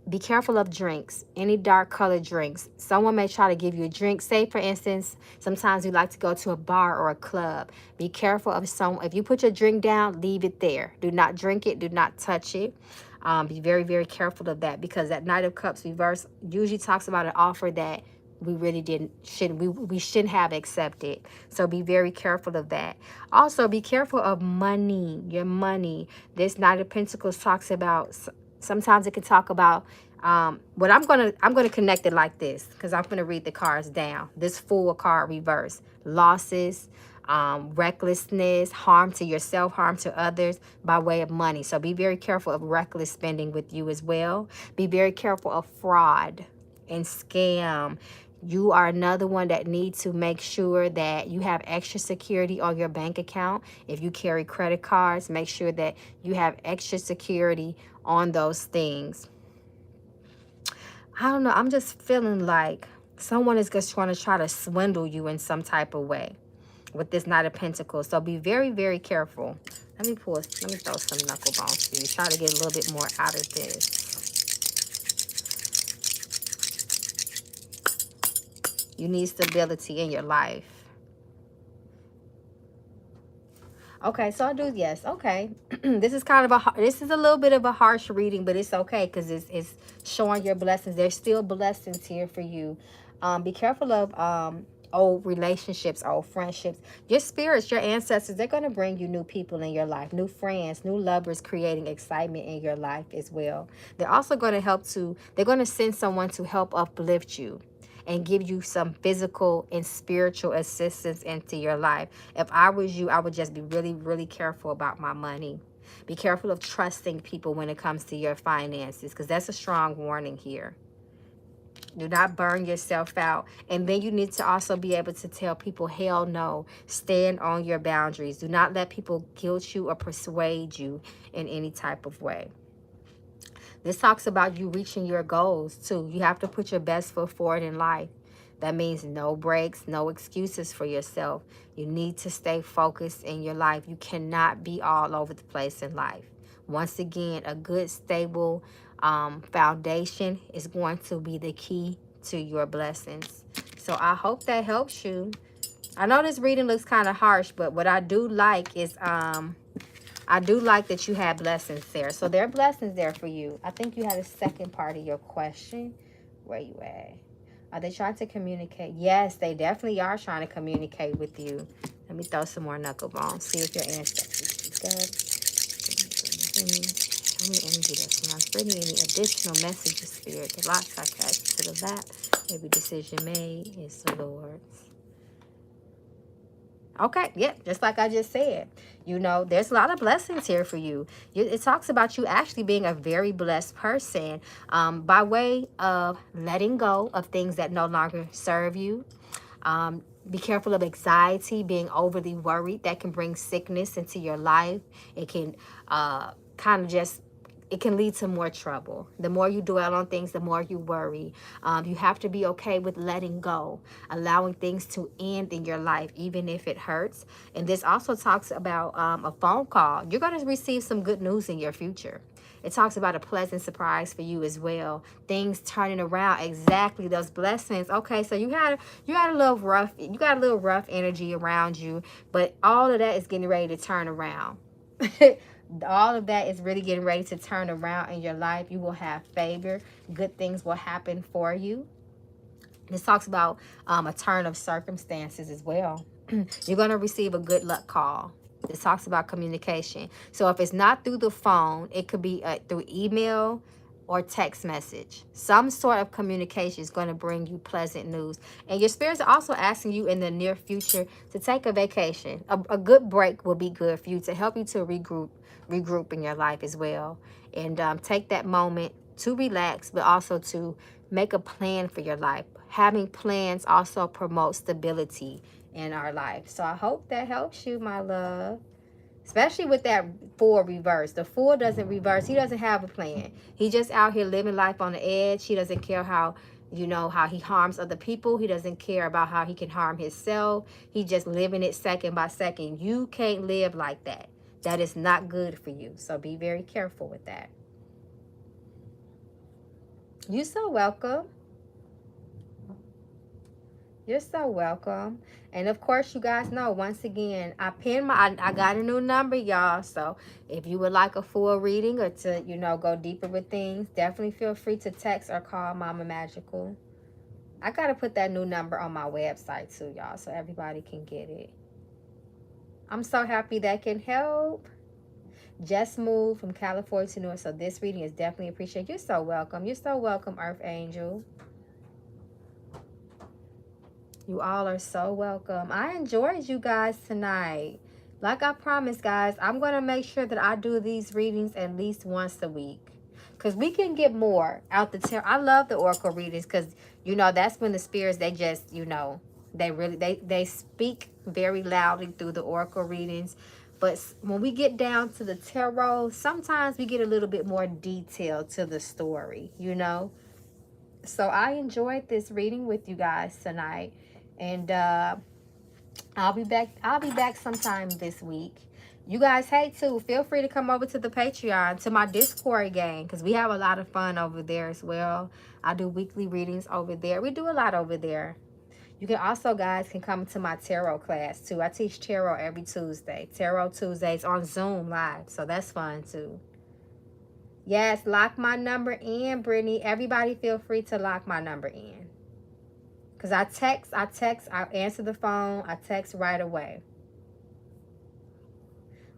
be careful of drinks, any dark colored drinks. Someone may try to give you a drink. Say, for instance, sometimes you like to go to a bar or a club. Be careful of if you put your drink down, leave it there. Do not drink it. Do not touch it. Be very, very careful of that, because that Knight of Cups reverse usually talks about an offer that we really we shouldn't have accepted. So be very careful of that. Also, be careful of money, your money. This Knight of Pentacles talks about, sometimes it can talk about what I'm gonna connect it like this, because I'm gonna read the cards down. This Fool card reverse: losses, recklessness, harm to yourself, harm to others by way of money. So be very careful of reckless spending with you as well. Be very careful of fraud and scam. You are another one that needs to make sure that you have extra security on your bank account. If you carry credit cards, make sure that you have extra security on those things. I don't know. I'm just feeling like someone is just trying to swindle you in some type of way with this Knight of Pentacles. So be very, very careful. Let me throw some knuckle bones for you. Try to get a little bit more out of this. You need stability in your life. Okay, so I do, yes. Okay. This is a little bit of a harsh reading, but it's okay, because it's showing your blessings. There's still blessings here for you. Be careful of old relationships, old friendships. Your spirits, your ancestors, they're going to bring you new people in your life, new friends, new lovers, creating excitement in your life as well. They're also going to they're going to send someone to help uplift you and give you some physical and spiritual assistance into your life. If I was you, I would just be really, really careful about my money. Be careful of trusting people when it comes to your finances, because that's a strong warning here. Do not burn yourself out. And then you need to also be able to tell people, hell no. Stand on your boundaries. Do not let people guilt you or persuade you in any type of way. This talks about you reaching your goals too. You have to put your best foot forward in life. That means no breaks, no excuses for yourself. You need to stay focused in your life. You cannot be all over the place in life. Once again, a good, stable foundation is going to be the key to your blessings. So I hope that helps you. I know this reading looks kind of harsh, but what I do like is I do like that you have blessings there. So there are blessings there for you. I think you had a second part of your question. Where you at? Are they trying to communicate? Yes, they definitely are trying to communicate with you. Let me throw some more knuckle bones. See if your ancestors is good. How many energy that's not bringing any additional messages, Spirit? The locks are attached to the back. Every decision made is the Lord's. Okay, yeah, just like I just said. You know, there's a lot of blessings here for you. It talks about you actually being a very blessed person by way of letting go of things that no longer serve you. Be careful of anxiety, being overly worried. That can bring sickness into your life. It can it can lead to more trouble. The more you dwell on things, the more you worry. You have to be okay with letting go, allowing things to end in your life, even if it hurts. And this also talks about a phone call. You're going to receive some good news in your future. It talks about a pleasant surprise for you as well. Things turning around, exactly those blessings. Okay, so you got a little rough energy around you, but all of that is getting ready to turn around. All of that is really getting ready to turn around in your life. You will have favor. Good things will happen for you. This talks about a turn of circumstances as well. You're going to receive a good luck call. This talks about communication. So if it's not through the phone, it could be through email, or text message. Some sort of communication is going to bring you pleasant news. And your spirits are also asking you in the near future to take a vacation. A good break will be good for you to help you to regroup in your life as well. And take that moment to relax, but also to make a plan for your life. Having plans also promotes stability in our life. So I hope that helps you, my love. Especially with that 4 reverse. The 4 doesn't reverse. He doesn't have a plan. He just out here living life on the edge. He doesn't care how, you know, how he harms other people. He doesn't care about how he can harm himself. He just living it second by second. You can't live like that. That is not good for you. So be very careful with that. You're so welcome. You're so welcome. And of course, you guys know, once again, I got a new number, y'all. So if you would like a full reading or to, you know, go deeper with things, definitely feel free to text or call Mama Magical. I got to put that new number on my website too, y'all, so everybody can get it. I'm so happy that can help. Just moved from California to New York, so this reading is definitely appreciated. You're so welcome. You're so welcome, Earth Angel. You all are so welcome. I enjoyed you guys tonight. Like I promised, guys, I'm going to make sure that I do these readings at least once a week. Because we can get more out the tarot. I love the oracle readings because, you know, that's when the spirits, they just, you know, they speak very loudly through the oracle readings. But when we get down to the tarot, sometimes we get a little bit more detail to the story, you know. So I enjoyed this reading with you guys tonight. And I'll be back sometime this week. You guys, hey, too, feel free to come over to the Patreon, to my Discord gang, because we have a lot of fun over there as well. I do weekly readings over there. We do a lot over there. You can also, guys, can come to my tarot class, too. I teach tarot every Tuesday. Tarot Tuesdays on Zoom Live, so that's fun, too. Yes, lock my number in, Brittany. Everybody feel free to lock my number in. Because I text, I answer the phone, I text right away.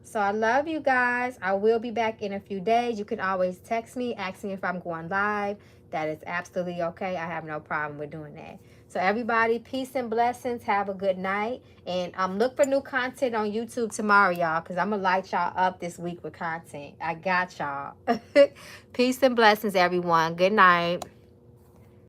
So I love you guys. I will be back in a few days. You can always text me, ask me if I'm going live. That is absolutely okay. I have no problem with doing that. So everybody, peace and blessings. Have a good night. And look for new content on YouTube tomorrow, y'all, because I'm going to light y'all up this week with content. I got y'all. Peace and blessings, everyone. Good night.